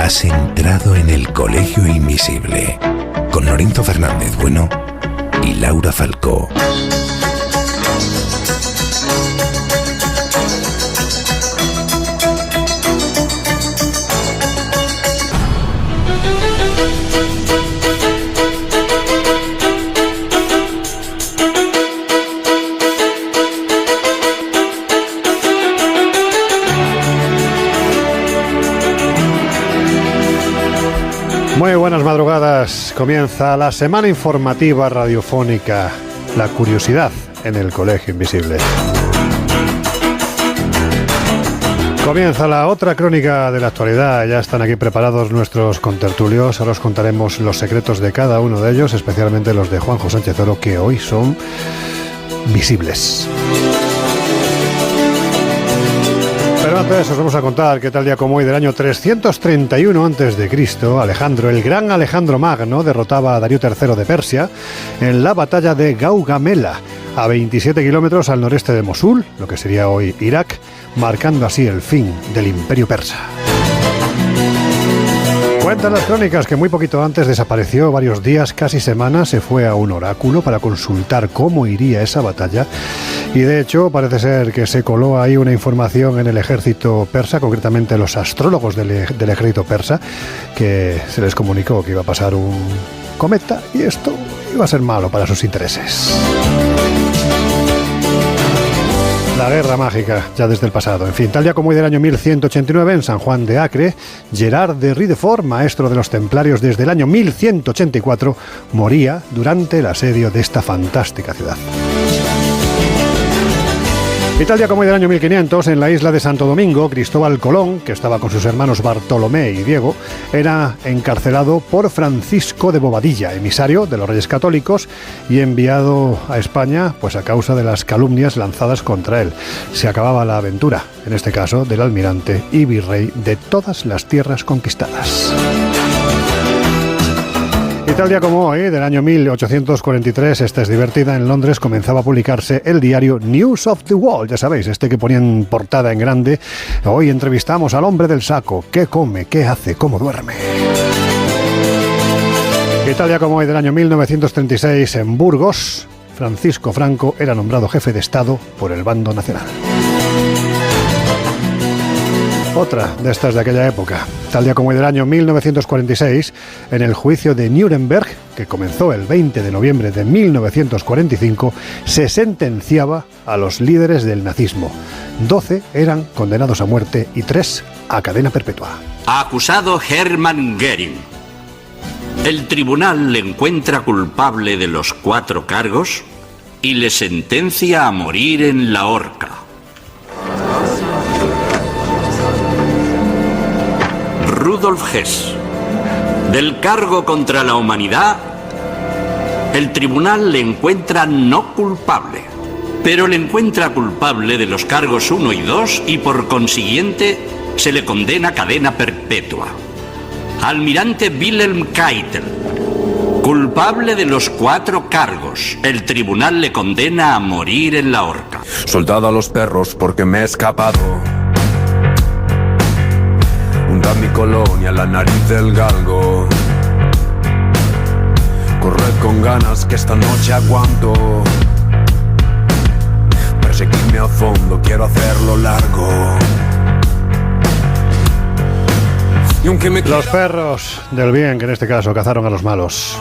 Has entrado en el Colegio Invisible con Lorenzo Fernández Bueno y Laura Falcó. Muy buenas madrugadas. Comienza la semana informativa radiofónica, La Curiosidad en el Colegio Invisible. Comienza la otra crónica de la actualidad. Ya están aquí preparados nuestros contertulios. Ahora os contaremos los secretos de cada uno de ellos, especialmente los de Juanjo Sánchez Oro, que hoy son visibles. Pero antes os vamos a contar que tal día como hoy del año 331 a.C., Alejandro, el gran Alejandro Magno, derrotaba a Darío III de Persia en la batalla de Gaugamela, a 27 kilómetros al noreste de Mosul, lo que sería hoy Irak, marcando así el fin del Imperio Persa. Cuentan las crónicas que muy poquito antes desapareció varios días, casi semanas, se fue a un oráculo para consultar cómo iría esa batalla y de hecho parece ser que se coló ahí una información en el ejército persa, concretamente los astrólogos del ejército persa, que se les comunicó que iba a pasar un cometa y esto iba a ser malo para sus intereses. La guerra mágica, ya desde el pasado. En fin, tal día como hoy del año 1189, en San Juan de Acre, Gerard de Ridefort, maestro de los templarios desde el año 1184, moría durante el asedio de esta fantástica ciudad. Y tal día como hoy del año 1500, en la isla de Santo Domingo, Cristóbal Colón, que estaba con sus hermanos Bartolomé y Diego, era encarcelado por Francisco de Bobadilla, emisario de los Reyes Católicos y enviado a España pues a causa de las calumnias lanzadas contra él. Se acababa la aventura, en este caso, del almirante y virrey de todas las tierras conquistadas. Y tal día como hoy, del año 1843, esta es divertida, en Londres comenzaba a publicarse el diario News of the World, ya sabéis, este que ponían portada en grande. Hoy entrevistamos al hombre del saco, qué come, qué hace, cómo duerme. Y tal día como hoy, del año 1936, en Burgos, Francisco Franco era nombrado jefe de Estado por el bando nacional. Otra de estas de aquella época, tal día como hoy del año 1946, en el juicio de Nuremberg, que comenzó el 20 de noviembre de 1945, se sentenciaba a los líderes del nazismo. 12 eran condenados a muerte y 3 a cadena perpetua. Acusado Hermann Göring. El tribunal le encuentra culpable de los 4 cargos y le sentencia a morir en la horca. Rudolf Hess. Del cargo contra la humanidad, el tribunal le encuentra no culpable, pero le encuentra culpable de los cargos 1 y 2 y por consiguiente se le condena a cadena perpetua. Almirante Wilhelm Keitel. Culpable de los 4 cargos, el tribunal le condena a morir en la horca. Soltad a los perros porque me he escapado. Hundad mi colonia en la nariz del galgo. Corred con ganas que esta noche aguanto. Perseguidme a fondo, quiero hacerlo largo. Y aunque me Los perros del bien, que en este caso cazaron a los malos.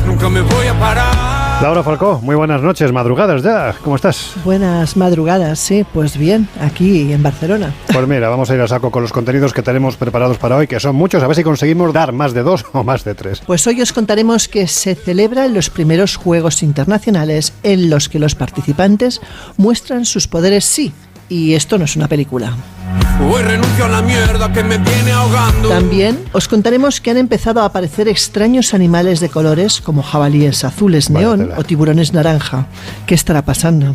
Nunca me voy a parar. Laura Falcó, muy buenas noches, madrugadas ya, ¿cómo estás? Buenas madrugadas, sí, pues bien, aquí en Barcelona. Pues mira, vamos a ir a saco con los contenidos que tenemos preparados para hoy, que son muchos, a ver si conseguimos dar más de 2 o más de 3. Pues hoy os contaremos que se celebran los primeros Juegos Internacionales en los que los participantes muestran sus poderes sí, y esto no es una película. Hoy renuncio a la mierda que me viene ahogando. También os contaremos que han empezado a aparecer extraños animales de colores como jabalíes azules neón o tiburones naranja. ¿Qué estará pasando?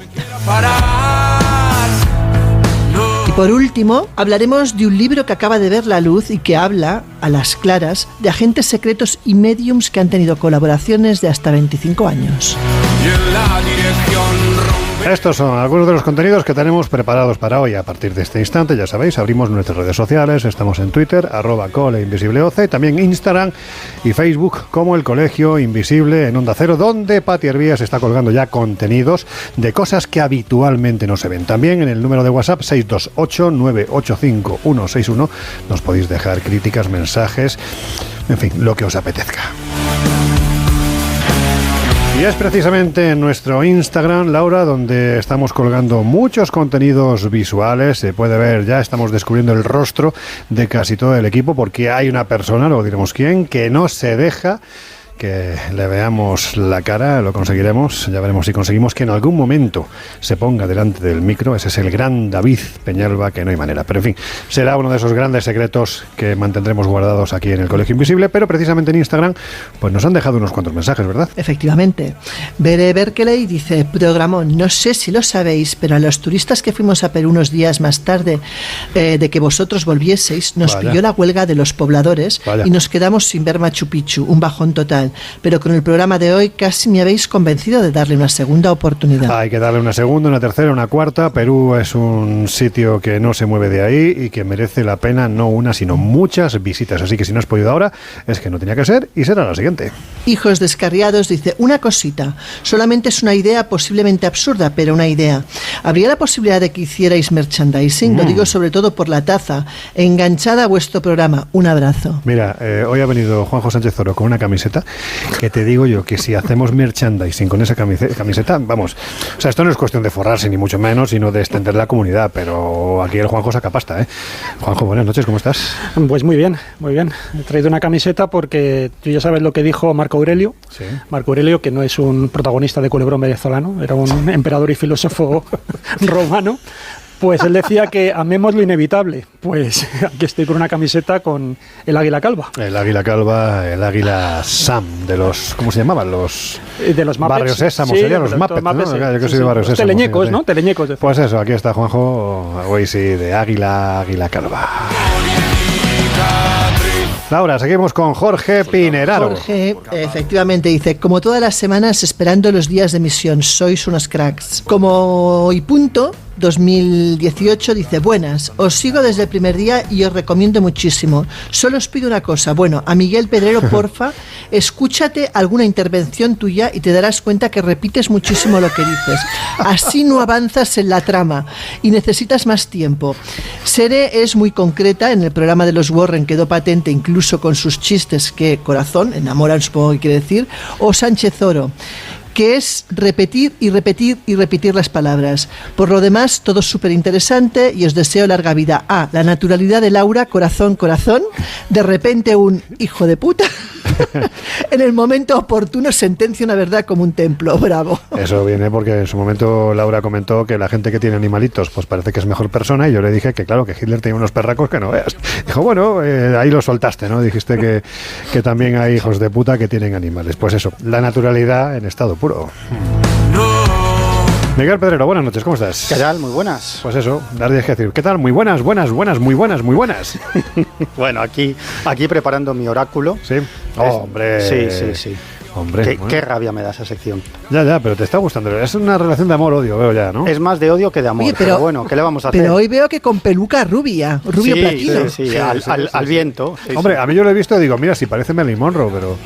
Y por último, hablaremos de un libro que acaba de ver la luz y que habla, a las claras, de agentes secretos y mediums que han tenido colaboraciones de hasta 25 años. Y en la dirección rompe Estos son algunos de los contenidos que tenemos preparados para hoy. A partir de este instante, ya sabéis, abrimos nuestras redes sociales. Estamos en Twitter, @coleinvisibleoc, también Instagram y Facebook como El Colegio Invisible en Onda Cero, donde Pati Hervías está colgando ya contenidos de cosas que habitualmente no se ven. También en el número de WhatsApp 628-985-161 nos podéis dejar críticas, mensajes, en fin, lo que os apetezca. Y es precisamente en nuestro Instagram, Laura, donde estamos colgando muchos contenidos visuales. Se puede ver, ya estamos descubriendo el rostro de casi todo el equipo, porque hay una persona, luego diremos quién, que no se deja que le veamos la cara. Lo conseguiremos, ya veremos si conseguimos que en algún momento se ponga delante del micro. Ese es el gran David Peñalba, que no hay manera, pero en fin, será uno de esos grandes secretos que mantendremos guardados aquí en el Colegio Invisible. Pero precisamente en Instagram pues nos han dejado unos cuantos mensajes, ¿verdad? Efectivamente. Bere Berkeley dice: programón, no sé si lo sabéis, pero a los turistas que fuimos a Perú unos días más tarde de que vosotros volvieseis, nos pilló la huelga de los pobladores y nos quedamos sin ver Machu Picchu, un bajón total. Pero con el programa de hoy casi me habéis convencido de darle una segunda oportunidad. Hay que darle una segunda, una tercera, una cuarta. Perú es un sitio que no se mueve de ahí y que merece la pena no una, sino muchas visitas. Así que si no has podido ahora, es que no tenía que ser y será la siguiente. Hijos Descarriados dice: una cosita, solamente es una idea posiblemente absurda, pero una idea. ¿Habría la posibilidad de que hicierais merchandising? Lo digo sobre todo por la taza, enganchada a vuestro programa. Un abrazo. Mira, hoy ha venido Juanjo Sánchez Oro con una camiseta que te digo yo que si hacemos merchandising con esa camiseta, vamos, o sea, esto no es cuestión de forrarse ni mucho menos, sino de extender la comunidad, pero aquí el Juanjo saca pasta, ¿eh? Juanjo, buenas noches, ¿cómo estás? Pues muy bien, muy bien. He traído una camiseta porque tú ya sabes lo que dijo Marco Aurelio. Sí. Marco Aurelio, que no es un protagonista de Culebrón venezolano, era un emperador y filósofo romano. Pues él decía que amemos lo inevitable. Pues aquí estoy con una camiseta con el águila calva. El águila calva, el águila Sam, de los, ¿cómo se llamaban? De los Muppets. Barrios Sésamos, sí, serían los Muppets, ¿no? Sí. Yo que soy de Barrios Sésamos. Teleñecos, ¿no? Teleñecos. Pues eso, aquí está Juanjo, hoy sí, de águila calva. Laura, seguimos con Jorge Pineraro. Jorge, efectivamente, dice: como todas las semanas, esperando los días de emisión, sois unos cracks. Como y punto 2018 dice: buenas, os sigo desde el primer día y os recomiendo muchísimo. Solo os pido una cosa, bueno, a Miguel Pedrero, porfa, escúchate alguna intervención tuya y te darás cuenta que repites muchísimo lo que dices. Así no avanzas en la trama y necesitas más tiempo. Sere es muy concreta, en el programa de los Warren quedó patente incluso con sus chistes que corazón, enamoran supongo que quiere decir, o Sánchez Oro, que es repetir y repetir y repetir las palabras. Por lo demás, todo súper interesante y os deseo larga vida. La naturalidad de Laura, corazón, corazón, de repente un hijo de puta, en el momento oportuno sentencia una verdad como un templo. Bravo. Eso viene porque en su momento Laura comentó que la gente que tiene animalitos pues parece que es mejor persona, y yo le dije que claro, que Hitler tenía unos perracos que no veas. Dijo, bueno, ahí lo soltaste, ¿no? Dijiste que también hay hijos de puta que tienen animales. Pues eso, la naturalidad en estado puro. Miguel Pedrero, buenas noches, ¿cómo estás? ¿Qué tal? Muy buenas. Pues eso, darle que decir, ¿qué tal? Muy buenas, muy buenas. Bueno, aquí preparando mi oráculo. Sí. Hombre. Sí. Hombre, qué rabia me da esa sección. Ya, pero te está gustando. Es una relación de amor-odio, veo ya, ¿no? Es más de odio que de amor. Oye, pero bueno, ¿qué le vamos a hacer? Pero hoy veo que con peluca rubio platino. Sí, al viento. Sí, hombre, a mí yo lo he visto y digo, mira, si parece Marilyn Monroe, pero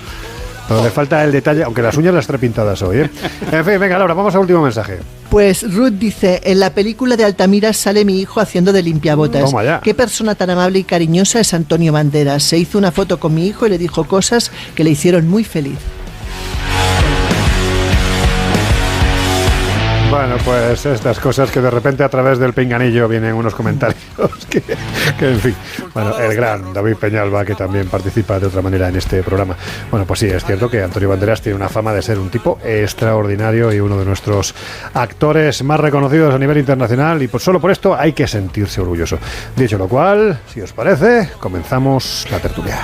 le falta el detalle, aunque las uñas las trae pintadas hoy, ¿eh? En fin, venga, Laura, vamos al último mensaje. Pues Ruth dice: en la película de Altamira sale mi hijo haciendo de limpiabotas. Toma ya. Qué persona tan amable y cariñosa es Antonio Banderas. Se hizo una foto con mi hijo y le dijo cosas que le hicieron muy feliz. Bueno, pues estas cosas que de repente a través del pinganillo vienen unos comentarios que en fin, bueno, el gran David Peñalba, que también participa de otra manera en este programa. Bueno, pues sí, es cierto que Antonio Banderas tiene una fama de ser un tipo extraordinario y uno de nuestros actores más reconocidos a nivel internacional, y pues solo por esto hay que sentirse orgulloso. Dicho lo cual, si os parece, comenzamos la tertulia.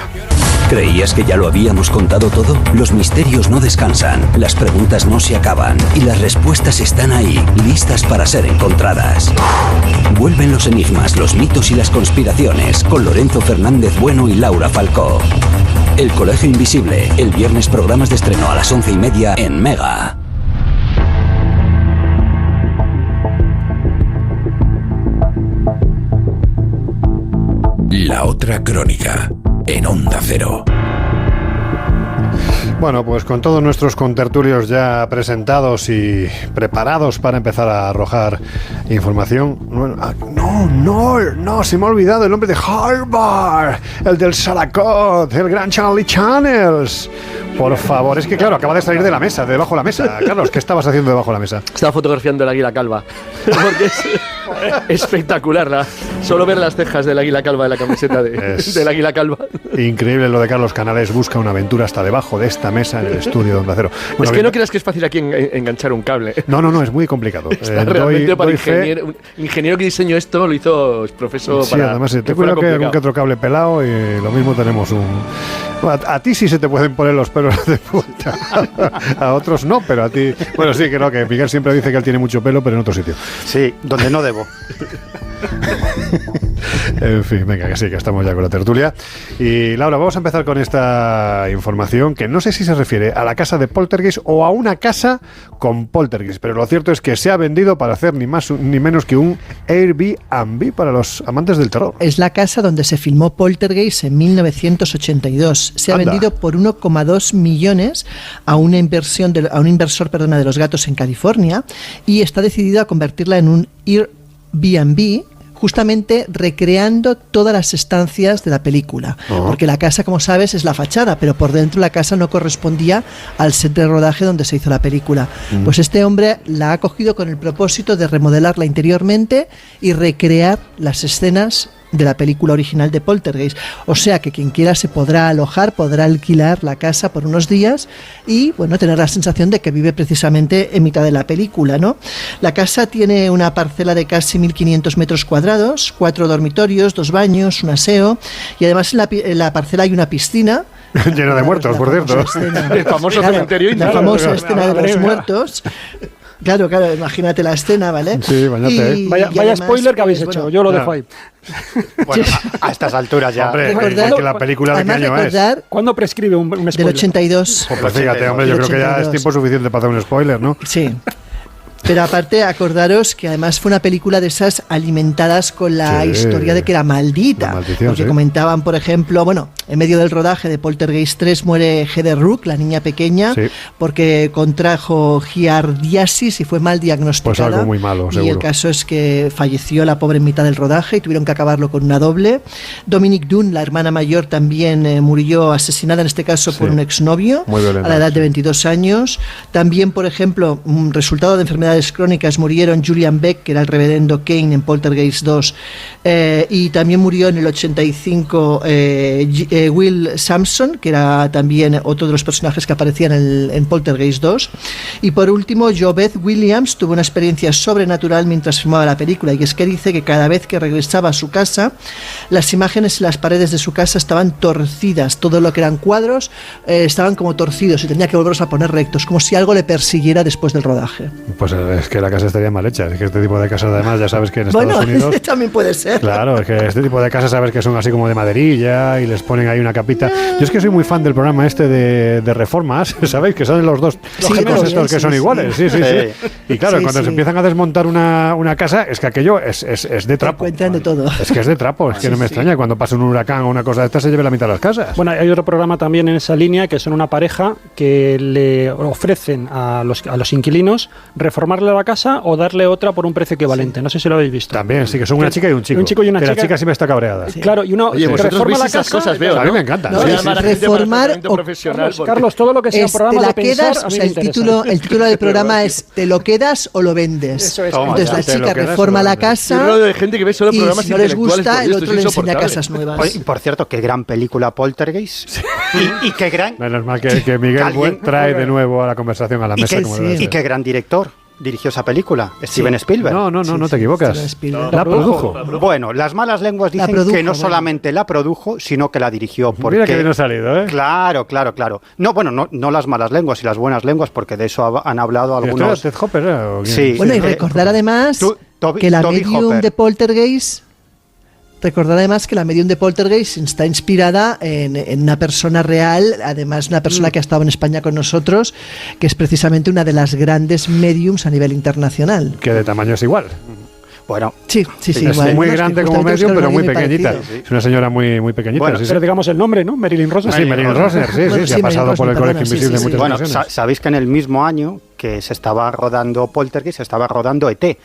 ¿Creías que ya lo habíamos contado todo? Los misterios no descansan, las preguntas no se acaban y las respuestas están ahí, listas para ser encontradas. Vuelven los enigmas, los mitos y las conspiraciones con Lorenzo Fernández Bueno y Laura Falcó. El Colegio Invisible, el viernes, programas de estreno a las 11:30 en Mega. La otra crónica, en Onda Cero. Bueno, pues con todos nuestros contertulios ya presentados y preparados para empezar a arrojar información. No, se me ha olvidado el nombre de Harvard, el del Saracot, el gran Charlie Channels. Por favor, es que claro, acaba de salir de la mesa, de debajo de la mesa. Carlos, ¿qué estabas haciendo debajo de la mesa? Estaba fotografiando el águila calva. Porque es espectacular. Solo ver las cejas del águila calva de la camiseta del águila calva. Increíble lo de Carlos Canales. Busca una aventura hasta debajo de esta mesa en el estudio de Onda Cero. Bueno, es que no creas que es fácil aquí enganchar un cable. No, es muy complicado. Realmente para un ingeniero que diseñó esto lo hizo profesor. Sí, además ten cuidado que algún que otro cable pelado y lo mismo tenemos un... A ti sí se te pueden poner los pelos de punta. A otros no, pero a ti... Bueno, sí, que no, que Miguel siempre dice que él tiene mucho pelo, pero en otro sitio. Sí, donde no debo. En fin, venga, que sí, que estamos ya con la tertulia. Y Laura, vamos a empezar con esta información que no sé si se refiere a la casa de Poltergeist o a una casa con Poltergeist, pero lo cierto es que se ha vendido para hacer ni más ni menos que un Airbnb para los amantes del terror. Es la casa donde se filmó Poltergeist en 1982. Se ha vendido por 1,2 millones a un inversor de los gatos en California y está decidido a convertirla en un Airbnb, justamente recreando todas las estancias de la película. Porque la casa, como sabes, es la fachada, pero por dentro la casa no correspondía al set de rodaje donde se hizo la película. Pues este hombre la ha cogido con el propósito de remodelarla interiormente y recrear las escenas de la película original de Poltergeist. O sea que quien quiera se podrá alojar, podrá alquilar la casa por unos días y, bueno, tener la sensación de que vive precisamente en mitad de la película, ¿no? La casa tiene una parcela de casi 1.500 metros cuadrados, 4 dormitorios, 2 baños, un aseo, y además en la parcela hay una piscina llena de muertos, por cierto. El famoso cementerio. La famosa escena de los muertos. Claro, imagínate la escena, ¿vale? Sí, bañate. Vaya además, spoiler que habéis hecho, yo lo dejo ahí. Bueno, a estas alturas ya. Hombre, que la película de qué año es. ¿Cuándo prescribe un spoiler? Del 82. Pues fíjate, hombre, yo creo que ya es tiempo suficiente para hacer un spoiler, ¿no? Sí. Pero aparte, acordaros que además fue una película de esas alimentadas con la historia de que era maldita. Porque comentaban, por ejemplo, bueno, en medio del rodaje de Poltergeist 3 muere Heather Rook, la niña pequeña, porque contrajo giardiasis y fue mal diagnosticada. Pues algo muy malo, seguro. Y el caso es que falleció la pobre en mitad del rodaje y tuvieron que acabarlo con una doble. Dominic Dunne, la hermana mayor, también murió asesinada, en este caso por un exnovio, a la edad de 22 años. También, por ejemplo, resultado de enfermedades crónicas, murieron Julian Beck, que era el reverendo Kane en Poltergeist 2, y también murió en el 85 Will Sampson, que era también otro de los personajes que aparecían en Poltergeist 2. Y por último, JoBeth Williams tuvo una experiencia sobrenatural mientras filmaba la película, y es que dice que cada vez que regresaba a su casa, las imágenes en las paredes de su casa estaban torcidas, todo lo que eran cuadros estaban como torcidos y tenía que volverlos a poner rectos, como si algo le persiguiera después del rodaje. Pues es que la casa estaría mal hecha. Es que este tipo de casas, además, ya sabes que en Estados Unidos... también puede ser. Claro, es que este tipo de casas sabes que son así como de maderilla y les ponen ahí una capita. Yo es que soy muy fan del programa este de Reformas, ¿sabéis? Que son los dos gemelos estos que son iguales. Sí. Y claro, cuando se empiezan a desmontar una casa, es que aquello es de trapo. Cuentan de todo. Es que es de trapo, es que no me extraña. Cuando pasa un huracán o una cosa de esta se lleve la mitad de las casas. Bueno, hay otro programa también en esa línea que son una pareja que le ofrecen a los inquilinos reformarle la casa o darle otra por un precio equivalente. No sé si lo habéis visto. También, sí, que son una chica y un chico. Un chico y una chica. La chica sí me está cabreada. Sí. Claro, y uno reforma la casa. Cosas veo, a mí me encanta. Reformar o Carlos, todo lo que sea un programa te la de pensar, quedas, o sea, el título del programa es ¿te lo quedas o lo vendes? Eso es. Entonces la chica reforma la casa de gente que ve solo programas y si no les gusta, el otro le enseña casas nuevas. Oye, y por cierto, qué gran película Poltergeist. Sí. Y qué gran... Menos mal que Miguel trae de nuevo a la conversación a la mesa. Y qué gran director dirigió esa película, Steven Spielberg. No te equivocas. La produjo. Bueno, las malas lenguas dicen que no solamente la produjo, sino que la dirigió. Porque... Mira que bien ha salido, ¿eh? Claro. No las malas lenguas y las buenas lenguas, porque de eso han hablado algunos. Ted Hopper, ¿o quién? Sí. Bueno, y recordar además que la medium de Poltergeist... Recordar además que la medium de Poltergeist está inspirada en una persona real, además una persona que ha estado en España con nosotros, que es precisamente una de las grandes mediums a nivel internacional. Que de tamaño es igual. Bueno, sí. Es muy grande como medium, pero muy pequeñita. Es una señora muy pequeñita. Bueno, pero digamos el nombre, ¿no? Marilyn Rosner. Sí, Marilyn Rosner, sí, se ha pasado por el Colegio Invisible muchas ocasiones. Bueno, sabéis que en el mismo año que se estaba rodando Poltergeist, se estaba rodando E.T.,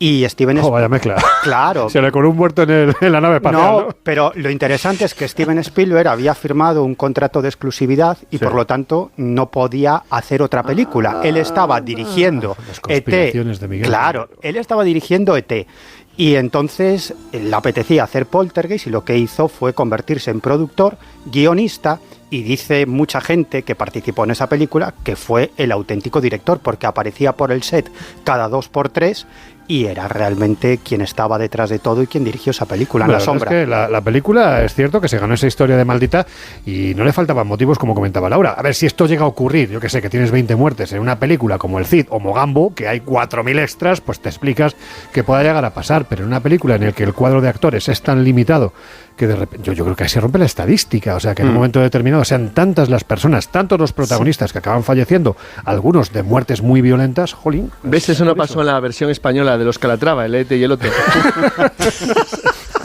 y Steven Spielberg... vaya mezcla. Claro. Se le coló un muerto en la nave espacial, ¿no? Pero lo interesante es que Steven Spielberg había firmado un contrato de exclusividad y por lo tanto no podía hacer otra película. Él estaba dirigiendo E.T. Claro, él estaba dirigiendo E.T. Y entonces le apetecía hacer Poltergeist y lo que hizo fue convertirse en productor, guionista, y dice mucha gente que participó en esa película que fue el auténtico director porque aparecía por el set cada 2x3 y era realmente quien estaba detrás de todo y quien dirigió esa película en la sombra. Es que la película es cierto que se ganó esa historia de maldita y no le faltaban motivos, como comentaba Laura. A ver, si esto llega a ocurrir, yo que sé, que tienes 20 muertes en una película como El Cid o Mogambo, que hay 4.000 extras, pues te explicas que pueda llegar a pasar, pero en una película en la que el cuadro de actores es tan limitado que de repente, yo creo que ahí se rompe la estadística, o sea, que en un momento determinado sean tantas las personas, tantos los protagonistas que acaban falleciendo, algunos de muertes muy violentas, jolín. ¿Ves? Eso no pasó en la versión española de los Calatrava, el E.T. y el otro.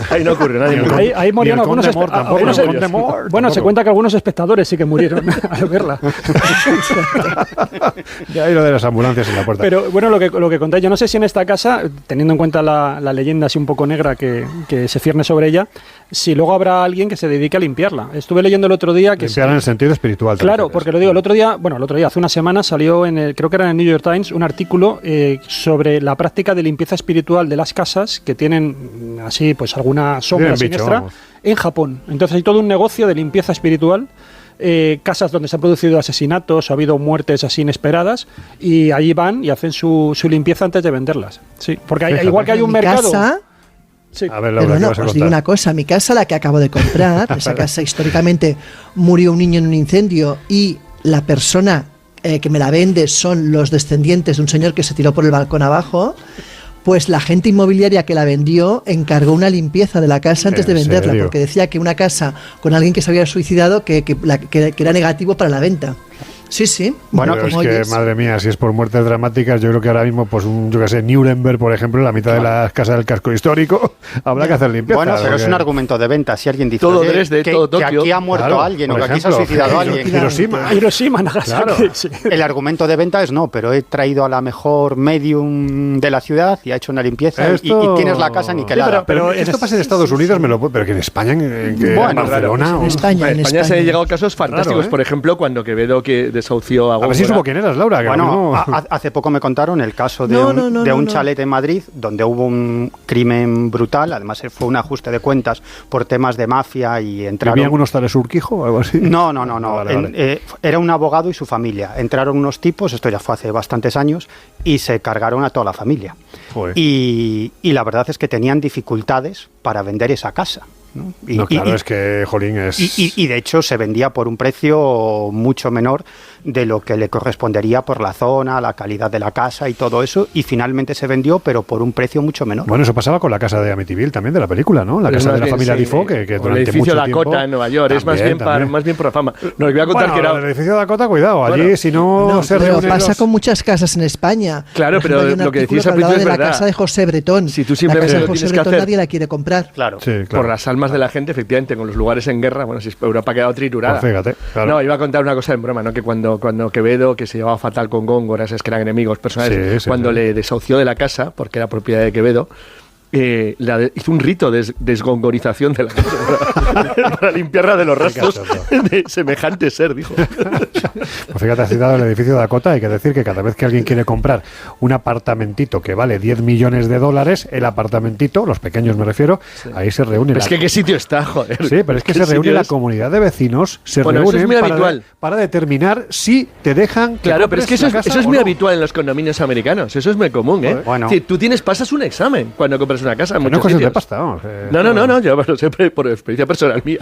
Ahí no ocurre, nadie murió. Ahí morían algunos espectadores. Bueno, se cuenta que algunos espectadores sí que murieron al verla. Y ahí lo de las ambulancias en la puerta. Pero bueno, lo que contáis, yo no sé si en esta casa, teniendo en cuenta la leyenda así un poco negra que se cierne sobre ella, si luego habrá alguien que se dedique a limpiarla. Estuve leyendo el otro día que... Limpiarla en el sentido espiritual. Claro, porque lo digo, el otro día, hace una semana salió creo que era en el New York Times, un artículo sobre la práctica de limpieza espiritual de las casas que tienen así, pues alguna sombra siniestra en Japón. Entonces hay todo un negocio de limpieza espiritual. Casas donde se han producido asesinatos o ha habido muertes así inesperadas y allí van y hacen su limpieza antes de venderlas. Sí, porque igual que hay un mercado... Casa, sí. A ver, Laura, pero no, os digo una cosa, mi casa, la que acabo de comprar, esa casa históricamente murió un niño en un incendio y la persona que me la vende son los descendientes de un señor que se tiró por el balcón abajo. Pues la agente inmobiliaria que la vendió encargó una limpieza de la casa antes de venderla, porque decía que una casa con alguien que se había suicidado que era negativo para la venta. Sí, sí. Bueno, pero es que, madre mía, si es por muertes dramáticas, yo creo que ahora mismo, pues yo que sé, Nuremberg, por ejemplo, en la mitad de las casas del casco histórico, habrá que hacer limpieza. Bueno, pero es un argumento de venta. Si alguien dice todo Dresde, todo que aquí ha muerto alguien o que aquí se ha suicidado alguien. Hiroshima, Nagasaki. Claro. Sí. El argumento de venta es no, pero he traído a la mejor medium de la ciudad y ha hecho una limpieza y tienes la casa niquelada. Pero esto pasa en Estados Unidos, pero que en España, en Barcelona... En España se han llegado casos fantásticos. Por ejemplo, cuando Quevedo que desahució a ver si supo quién eras, Laura. Bueno, hace poco me contaron el caso de un chalet en Madrid donde hubo un crimen brutal. Además, fue un ajuste de cuentas por temas de mafia y entraron... ¿Había algunos tales Urquijo o algo así? No. Vale. Era un abogado y su familia. Entraron unos tipos, esto ya fue hace bastantes años, y se cargaron a toda la familia. Y la verdad es que tenían dificultades para vender esa casa. ¿no? Es que, jolín, es... Y de hecho se vendía por un precio mucho menor de lo que le correspondería por la zona, la calidad de la casa y todo eso, y finalmente se vendió, pero por un precio mucho menor. Bueno, eso pasaba con la casa de Amityville también, de la película, ¿no? La casa de la familia Dafoe, que durante el edificio mucho tiempo... Dakota en Nueva York, también, es más bien por la fama. No, os voy a contar que era... el edificio Dakota, cuidado, allí si no se reúnen pasa con muchas casas en España. Claro, pero lo que decís al principio es verdad. La casa de José Bretón. Si tú simplemente la casa de José Bretón nadie la quiere comprar. Claro. Por las almas de la gente, efectivamente, con los lugares en guerra, bueno, si Europa ha quedado triturada. Pues fíjate, claro. No, iba a contar una cosa en broma, ¿no? Que cuando Quevedo, que se llevaba fatal con Góngora, es que eran enemigos personales, cuando le desahució de la casa, porque era propiedad de Quevedo, hizo un rito de desgongorización de la casa para limpiarla de los rastros de semejante ser, dijo. Pues fíjate, has citado el edificio de Dakota. Hay que decir que cada vez que alguien quiere comprar un apartamentito que vale $10 millones, el apartamentito, los pequeños me refiero, ahí se reúne. Es que qué sitio está, joder. Sí, pero es que se reúne la comunidad de vecinos, reúnen es muy habitual para determinar si te dejan. Claro, pero es que eso es muy habitual en los condominios americanos. Eso es muy común, ¿eh? Bueno. Tú pasas un examen cuando compras comprarse una casa. No es cuestión de pasta, vamos. No, yo lo sé por experiencia personal mía.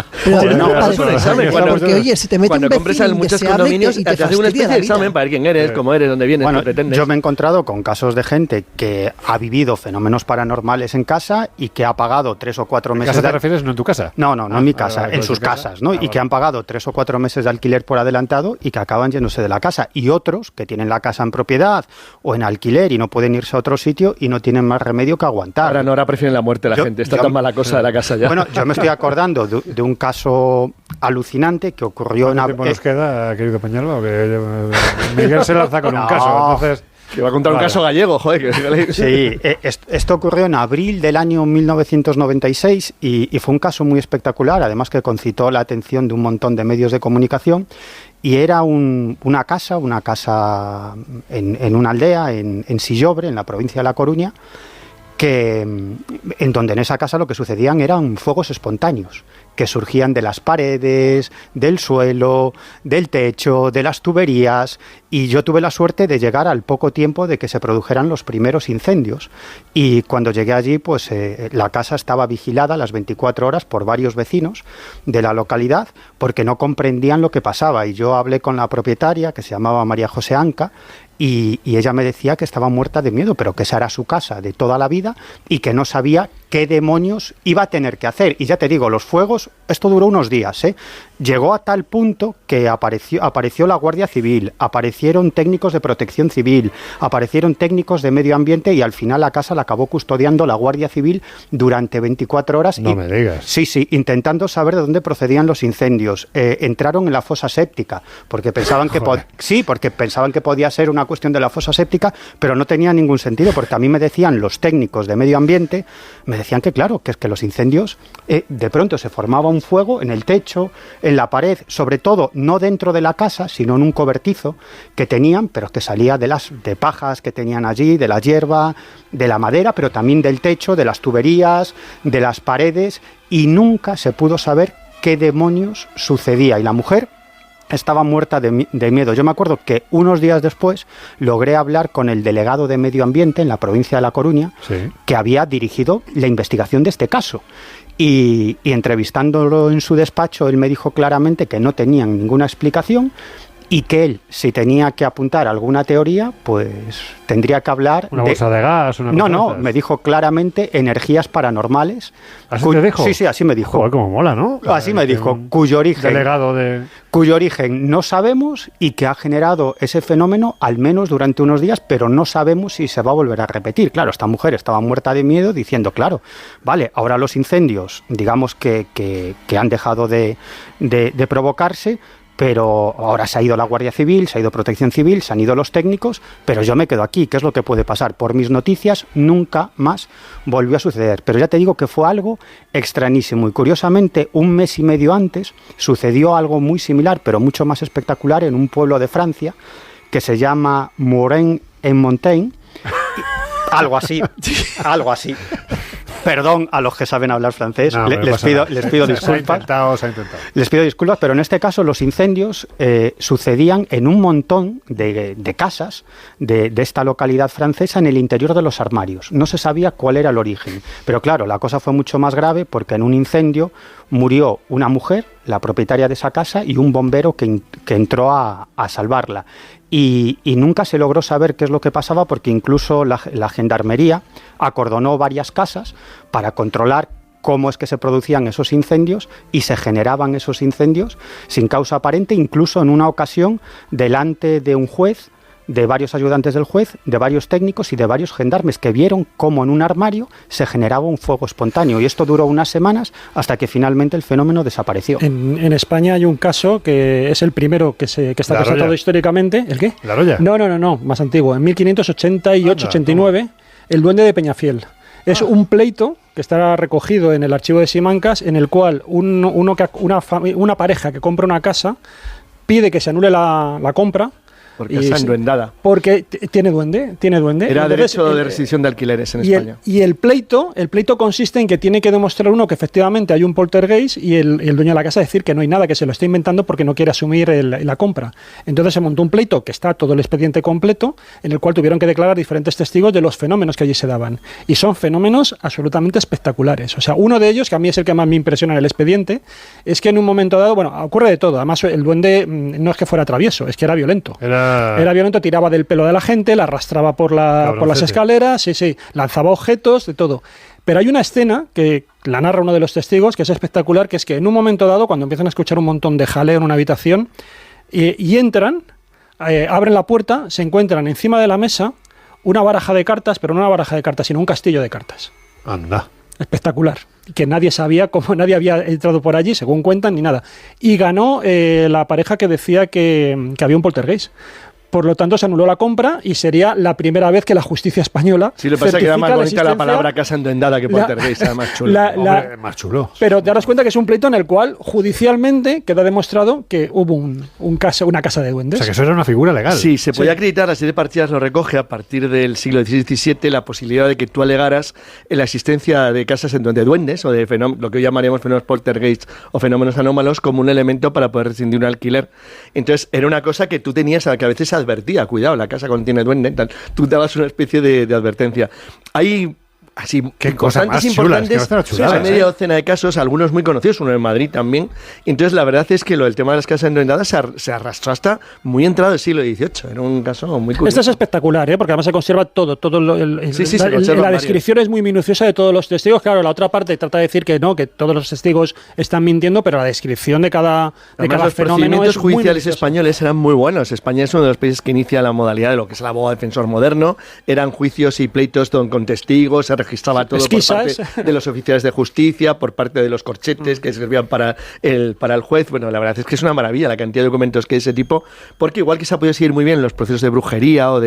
Porque, oye, si te metes cuando compras en muchos condominios, te hacen una especie de examen para ver quién eres, cómo eres, dónde vienes, qué pretendes. Yo me he encontrado con casos de gente que ha vivido fenómenos paranormales en casa y que ha pagado 3 o 4 meses. ¿En casa te refieres? ¿No en tu casa? No en mi casa, en sus casas, ¿no? Y que han pagado 3 o 4 meses de alquiler por adelantado y que acaban yéndose de la casa. Y otros que tienen la casa en propiedad o en alquiler y no pueden irse a otro sitio y no tienen más remedio que aguantar. Ahora prefieren la muerte la gente. Está tan mala cosa de la casa ya. Bueno, yo me estoy acordando de un caso alucinante que ocurrió en... ¿Cuánto tiempo nos queda, querido Peñalba? Que Miguel se lanza con un caso, entonces... Que va a contar un caso gallego, joder. Sí, esto ocurrió en abril del año 1996 y fue un caso muy espectacular, además que concitó la atención de un montón de medios de comunicación. Y era una casa en una aldea, en Sillobre, en la provincia de La Coruña, en donde en esa casa lo que sucedían eran fuegos espontáneos, que surgían de las paredes, del suelo, del techo, de las tuberías, y yo tuve la suerte de llegar al poco tiempo de que se produjeran los primeros incendios. Y cuando llegué allí, pues la casa estaba vigilada las 24 horas por varios vecinos de la localidad, porque no comprendían lo que pasaba. Y yo hablé con la propietaria, que se llamaba María José Anca, y ella me decía que estaba muerta de miedo, pero que esa era su casa de toda la vida y que no sabía qué demonios iba a tener que hacer. Y ya te digo, los fuegos, esto duró unos días, ¿eh? Llegó a tal punto que apareció la Guardia Civil, aparecieron técnicos de protección civil, aparecieron técnicos de medio ambiente y al final la casa la acabó custodiando la Guardia Civil durante 24 horas. No me digas. Sí, intentando saber de dónde procedían los incendios. Entraron en la fosa séptica, porque pensaban que podía ser una cuestión de la fosa séptica, pero no tenía ningún sentido, porque a mí me decían los técnicos de medio ambiente, me decían que claro, que es que los incendios, de pronto se formaba un fuego en el techo, en la pared, sobre todo no dentro de la casa, sino en un cobertizo que tenían, pero que salía de pajas que tenían allí, de la hierba, de la madera, pero también del techo, de las tuberías, de las paredes, y nunca se pudo saber qué demonios sucedía. Y la mujer estaba muerta de miedo. Yo me acuerdo que unos días después logré hablar con el delegado de Medio Ambiente en la provincia de La Coruña, sí, que había dirigido la investigación de este caso. Y entrevistándolo en su despacho, él me dijo claramente que no tenían ninguna explicación y que él, si tenía que apuntar alguna teoría, pues tendría que hablar ¿Una bolsa de gas? Me dijo claramente energías paranormales. ¿Así te dijo? Sí, así me dijo. Joder, como mola, ¿no? Así me dijo, cuyo origen no sabemos y que ha generado ese fenómeno al menos durante unos días, pero no sabemos si se va a volver a repetir. Claro, esta mujer estaba muerta de miedo diciendo, claro, vale, ahora los incendios, digamos que han dejado de provocarse, pero ahora se ha ido la Guardia Civil, se ha ido Protección Civil, se han ido los técnicos, pero yo me quedo aquí. ¿Qué es lo que puede pasar? Por mis noticias, nunca más volvió a suceder. Pero ya te digo que fue algo extrañísimo. Y curiosamente, un mes y medio antes, sucedió algo muy similar, pero mucho más espectacular, en un pueblo de Francia, que se llama Morin-en-Montagne. Algo así. Perdón a los que saben hablar francés, les pido disculpas. Se ha intentado. Les pido disculpas, pero en este caso los incendios sucedían en un montón de casas de esta localidad francesa en el interior de los armarios. No se sabía cuál era el origen. Pero claro, la cosa fue mucho más grave porque en un incendio murió una mujer, la propietaria de esa casa, y un bombero que entró a salvarla. Y nunca se logró saber qué es lo que pasaba porque incluso la gendarmería acordonó varias casas para controlar cómo es que se producían esos incendios y se generaban esos incendios sin causa aparente, incluso en una ocasión delante de un juez, de varios ayudantes del juez, de varios técnicos y de varios gendarmes que vieron cómo en un armario se generaba un fuego espontáneo. Y esto duró unas semanas hasta que finalmente el fenómeno desapareció. En España hay un caso que es el primero que está presentado históricamente. ¿El qué? ¿La Roya? No, más antiguo. En 1588-89, el duende de Peñafiel. Es un pleito que está recogido en el archivo de Simancas, en el cual una pareja que compra una casa pide que se anule la compra Porque está enduendada. Porque tiene duende. Era derecho de rescisión de alquileres en España. Y el pleito consiste en que tiene que demostrar uno que efectivamente hay un poltergeist y el dueño de la casa decir que no hay nada, que se lo está inventando porque no quiere asumir la compra. Entonces se montó un pleito que está todo el expediente completo, en el cual tuvieron que declarar diferentes testigos de los fenómenos que allí se daban. Y son fenómenos absolutamente espectaculares. O sea, uno de ellos, que a mí es el que más me impresiona en el expediente, es que en un momento dado, bueno, ocurre de todo. Además, el duende no es que fuera travieso, es que era violento. Era violento, tiraba del pelo de la gente, la arrastraba por las escaleras, sí, lanzaba objetos, de todo. Pero hay una escena que la narra uno de los testigos, que es espectacular, que es que en un momento dado, cuando empiezan a escuchar un montón de jaleo en una habitación, y entran, abren la puerta, se encuentran encima de la mesa una baraja de cartas, pero no una baraja de cartas, sino un castillo de cartas. Anda. Espectacular. Que nadie sabía, como nadie había entrado por allí, según cuentan, ni nada. Y ganó la pareja que decía que había un poltergeist. Por lo tanto, se anuló la compra y sería la primera vez que la justicia española. Sí, lo que pasa es que era más bonita la palabra casa enduendada que poltergeist, era más chulo. Más chulo. Pero te darás cuenta que es un pleito en el cual judicialmente queda demostrado que hubo una casa de duendes. O sea, que eso era una figura legal. Sí, se podía acreditar, la serie de partidas lo recoge a partir del siglo XVI-XVII, la posibilidad de que tú alegaras en la existencia de casas en donde duendes o de lo que hoy llamaríamos fenómenos poltergeist o fenómenos anómalos como un elemento para poder rescindir un alquiler. Entonces, era una cosa que tú tenías, que a veces advertía, cuidado, la casa contiene duende, tal. Tú dabas una especie de advertencia. Hay así importantes, hay media docena de casos, algunos muy conocidos, uno en Madrid también. Entonces la verdad es que el tema de las casas enduendadas se arrastró hasta muy entrado del siglo XVIII. Era un caso muy curioso. Esto es espectacular, porque además se conserva todo la descripción es muy minuciosa de todos los testigos. Claro, la otra parte trata de decir que no, que todos los testigos están mintiendo, pero la descripción de cada fenómeno los procedimientos judiciales españoles eran muy buenos. España es uno de los países que inicia la modalidad de lo que es el abogado defensor moderno. Eran juicios y pleitos con testigos, se registraba todo por parte de los oficiales de justicia, por parte de los corchetes que servían para el juez. Bueno, la verdad es que es una maravilla la cantidad de documentos que hay de ese tipo, porque igual que se ha podido seguir muy bien los procesos de brujería o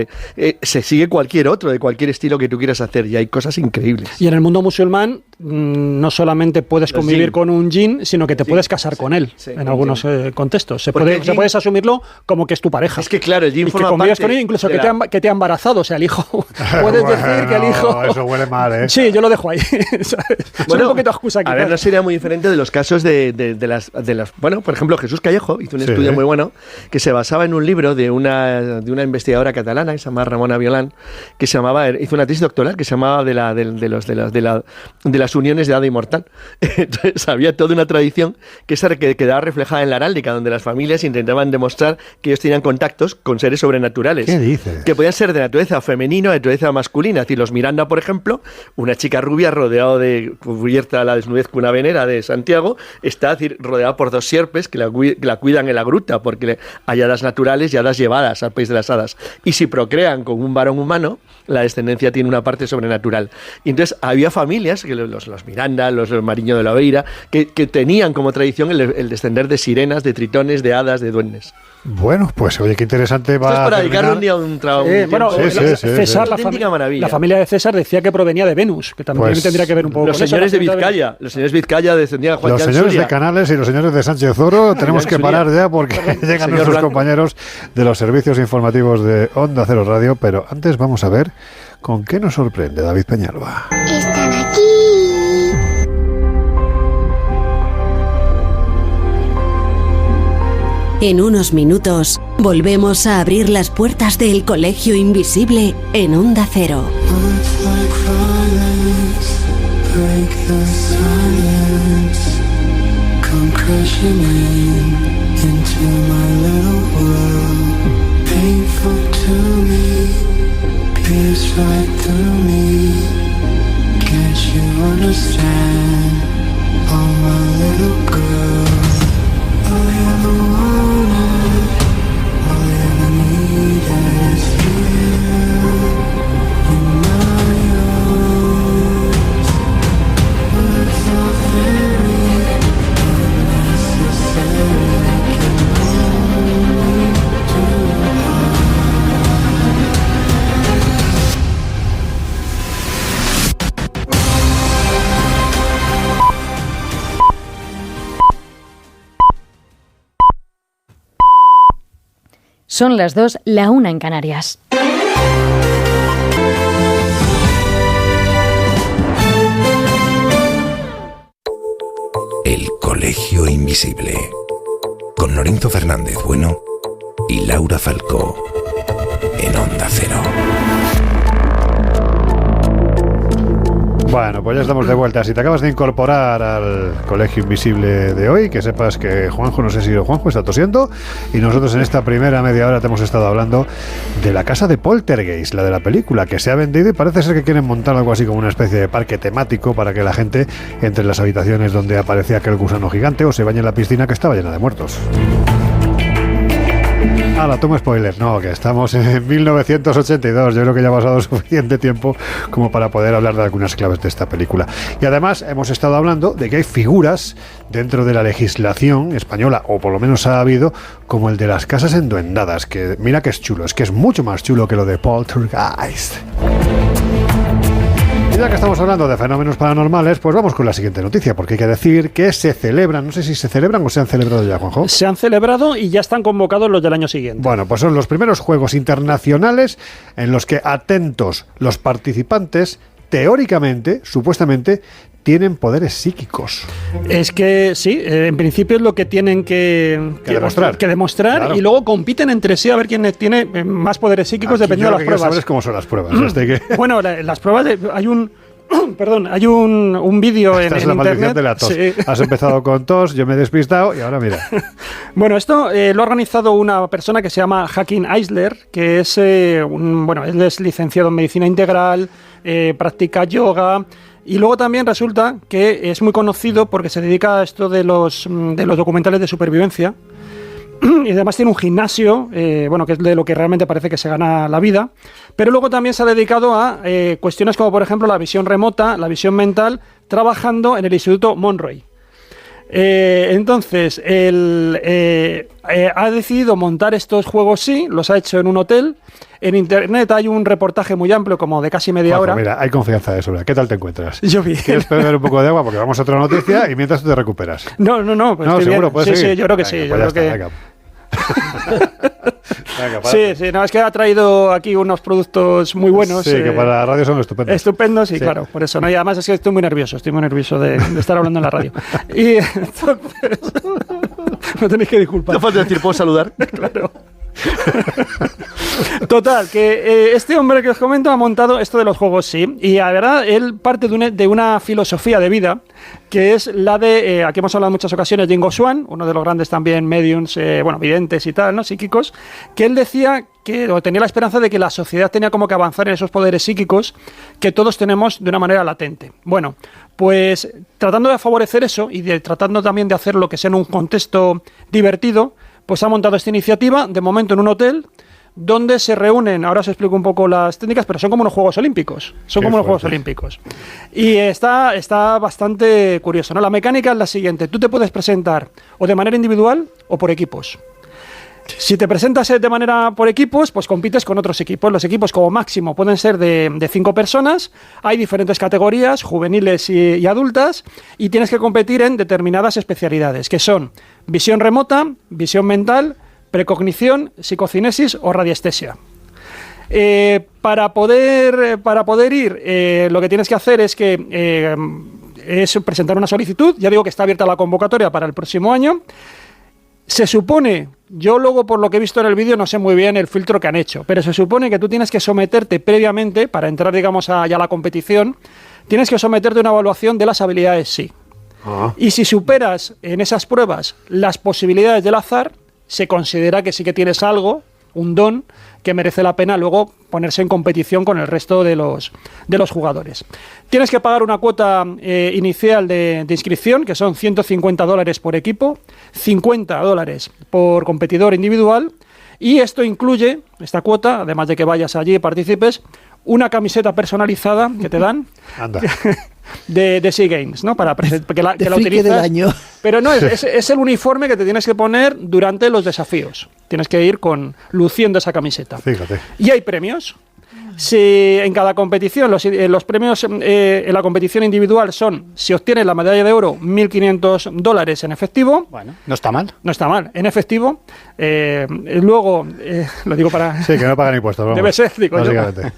se sigue cualquier otro, de cualquier estilo que tú quieras hacer, y hay cosas increíbles. Y en el mundo musulmán no solamente puedes convivir con un jinn, sino que te puedes casar con él en algunos contextos. Puedes asumirlo como que es tu pareja. Es que claro, el jinn forma parte con él, incluso que te ha embarazado, o sea, el hijo. Puedes decir que el hijo... Eso huele mal, ¿eh? Sí, yo lo dejo ahí. Bueno, un poquito excusa aquí. A ver, no sería muy diferente de los casos de las... Bueno, por ejemplo, Jesús Callejo hizo un estudio muy bueno que se basaba en un libro de una investigadora catalana que se llama Ramona Violán, que hizo una tesis doctoral que se llamaba de las uniones de hada y mortal. Entonces había toda una tradición que quedaba reflejada en la heráldica, donde las familias intentaban demostrar que ellos tenían contactos con seres sobrenaturales. ¿Qué dices? Que podían ser de naturaleza femenina o de naturaleza masculina. Es decir, los Miranda, por ejemplo, una chica rubia cubierta a la desnudez con una venera de Santiago, está rodeada por dos sierpes que la cuidan en la gruta, porque hay hadas naturales y hadas llevadas al país de las hadas. Y si procrean con un varón humano, la descendencia tiene una parte sobrenatural. Y entonces había familias, los Miranda, los Mariño de la Beira, que tenían como tradición el descender de sirenas, de tritones, de hadas, de duendes. Bueno, pues oye, qué interesante va. Esto es para dedicarle un día a un trabajo. César, la familia de César decía que provenía de Venus, que también tendría que ver un poco los con señores eso. Los señores Vizcaya descendían a Juan Los señores de Canales y los señores de Sánchez Oro tenemos que parar ya porque llegan nuestros compañeros de los servicios informativos de Onda Cero Radio, pero antes vamos a ver con qué nos sorprende David Peñalba. Están aquí. En unos minutos volvemos a abrir las puertas del Colegio Invisible en Onda Cero. Son las 2, la 1 en Canarias. El Colegio Invisible, con Lorenzo Fernández Bueno y Laura Falcó, en Onda Cero. Bueno, pues ya estamos de vuelta. Si te acabas de incorporar al Colegio Invisible de hoy, que sepas que Juanjo, no sé si Juanjo está tosiendo, y nosotros en esta primera media hora te hemos estado hablando de la casa de Poltergeist, la de la película, que se ha vendido y parece ser que quieren montar algo así como una especie de parque temático para que la gente entre en las habitaciones donde aparecía aquel gusano gigante o se bañe en la piscina que estaba llena de muertos. Toma spoiler. No, que estamos en 1982. Yo creo que ya ha pasado suficiente tiempo como para poder hablar de algunas claves de esta película. Y además hemos estado hablando de que hay figuras dentro de la legislación española, o por lo menos ha habido, como el de las casas enduendadas, que mira que es chulo, es que es mucho más chulo que lo de Poltergeist. Y ya que estamos hablando de fenómenos paranormales, pues vamos con la siguiente noticia, porque hay que decir que se celebran, no sé si se celebran o se han celebrado ya, Juanjo. Se han celebrado y ya están convocados los del año siguiente. Bueno, pues son los primeros Juegos Internacionales en los que, atentos, los participantes, teóricamente, supuestamente, tienen poderes psíquicos. Es que sí, en principio es lo que tienen que demostrar, claro. Y luego compiten entre sí a ver quién tiene más poderes psíquicos. Aquí dependiendo de las pruebas. Sabes cómo son las pruebas. Bueno, las pruebas hay un vídeo en la maldición de la tos. Sí. Has empezado con tos, yo me he despistado y ahora mira. Bueno, esto lo ha organizado una persona que se llama Hakim Eisler, que es él es licenciado en medicina integral, practica yoga. Y luego también resulta que es muy conocido porque se dedica a esto de los documentales de supervivencia. Y además tiene un gimnasio, que es de lo que realmente parece que se gana la vida. Pero luego también se ha dedicado a cuestiones como, por ejemplo, la visión remota, la visión mental, trabajando en el Instituto Monroe. Entonces, él ha decidido montar estos juegos, sí, los ha hecho en un hotel. En internet hay un reportaje muy amplio, como de casi media hora. Mira, hay confianza de eso. ¿Qué tal te encuentras? Yo bien. ¿Quieres beber un poco de agua? Porque vamos a otra noticia y mientras tú te recuperas. No, pues no, seguro, puedes seguir. Sí, yo creo que sí. Venga, venga, sí, no, es que ha traído aquí unos productos muy buenos. Sí, que para la radio son estupendos. Estupendos, sí, claro, por eso. ¿No? Y además es que estoy muy nervioso de estar hablando en la radio. Y entonces, me tenéis que disculpar. No falta decir, ¿puedo saludar? Claro. Total, que este hombre que os comento ha montado esto de los juegos, sí, y la verdad, él parte de una filosofía de vida, que es la de, aquí hemos hablado en muchas ocasiones, de Ingo Swann, uno de los grandes también mediums, videntes y tal, ¿no? Psíquicos, que él decía o tenía la esperanza de que la sociedad tenía como que avanzar en esos poderes psíquicos que todos tenemos de una manera latente. Bueno, pues tratando de favorecer eso y tratando también de hacer lo que sea en un contexto divertido, pues ha montado esta iniciativa, de momento en un hotel, donde se reúnen, ahora os explico un poco las técnicas, pero son como unos Juegos Olímpicos. Juegos Olímpicos. Y está bastante curioso, ¿no? La mecánica es la siguiente: tú te puedes presentar o de manera individual o por equipos. Si te presentas de manera por equipos, pues compites con otros equipos. Los equipos como máximo pueden ser de 5 personas. Hay diferentes categorías, juveniles y adultas, y tienes que competir en determinadas especialidades, que son visión remota, visión mental, precognición, psicocinesis o radiestesia. Para poder ir, lo que tienes que hacer es presentar una solicitud. Ya digo que está abierta la convocatoria para el próximo año. Se supone, yo luego por lo que he visto en el vídeo no sé muy bien el filtro que han hecho, pero se supone que tú tienes que someterte previamente, para entrar digamos ya a la competición, tienes que someterte a una evaluación de las habilidades sí. Y si superas en esas pruebas las posibilidades del azar, se considera que sí que tienes algo, un don, que merece la pena luego ponerse en competición con el resto de los jugadores. Tienes que pagar una cuota inicial de inscripción, que son $150 por equipo, $50 por competidor individual, y esto incluye, esta cuota, además de que vayas allí y participes, una camiseta personalizada que te dan de Sea Games, ¿no? Para que la utilizas. Del año. Pero no, es el uniforme que te tienes que poner durante los desafíos. Tienes que ir luciendo esa camiseta. Fíjate. Y hay premios. Si en cada competición, los premios en la competición individual son, si obtienes la medalla de oro, $1.500 en efectivo. Bueno, no está mal. No está mal, en efectivo. Luego, lo digo para... Sí, que no pagan impuestos. Vamos. Debe ser, digo básicamente. Yo.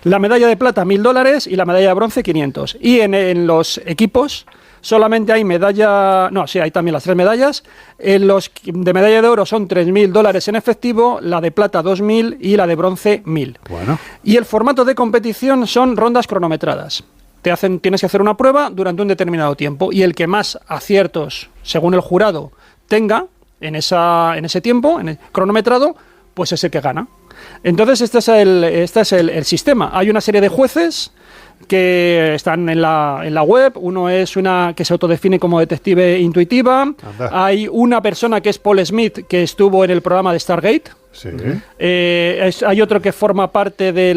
La medalla de plata, $1.000 y la medalla de bronce, 500. Y en los equipos solamente hay medalla... No, sí, hay también las 3 medallas. En los de medalla de oro son $3.000 en efectivo, la de plata 2.000 y la de bronce 1.000. Bueno. Y el formato de competición son rondas cronometradas. Tienes que hacer una prueba durante un determinado tiempo y el que más aciertos, según el jurado, tenga en ese tiempo, en el cronometrado, pues es el que gana. Entonces este es el sistema. Hay una serie de jueces que están en la web. Uno es una que se autodefine como detective intuitiva. Anda. Hay una persona que es Paul Smith, que estuvo en el programa de Stargate. Sí. Hay otro que forma parte de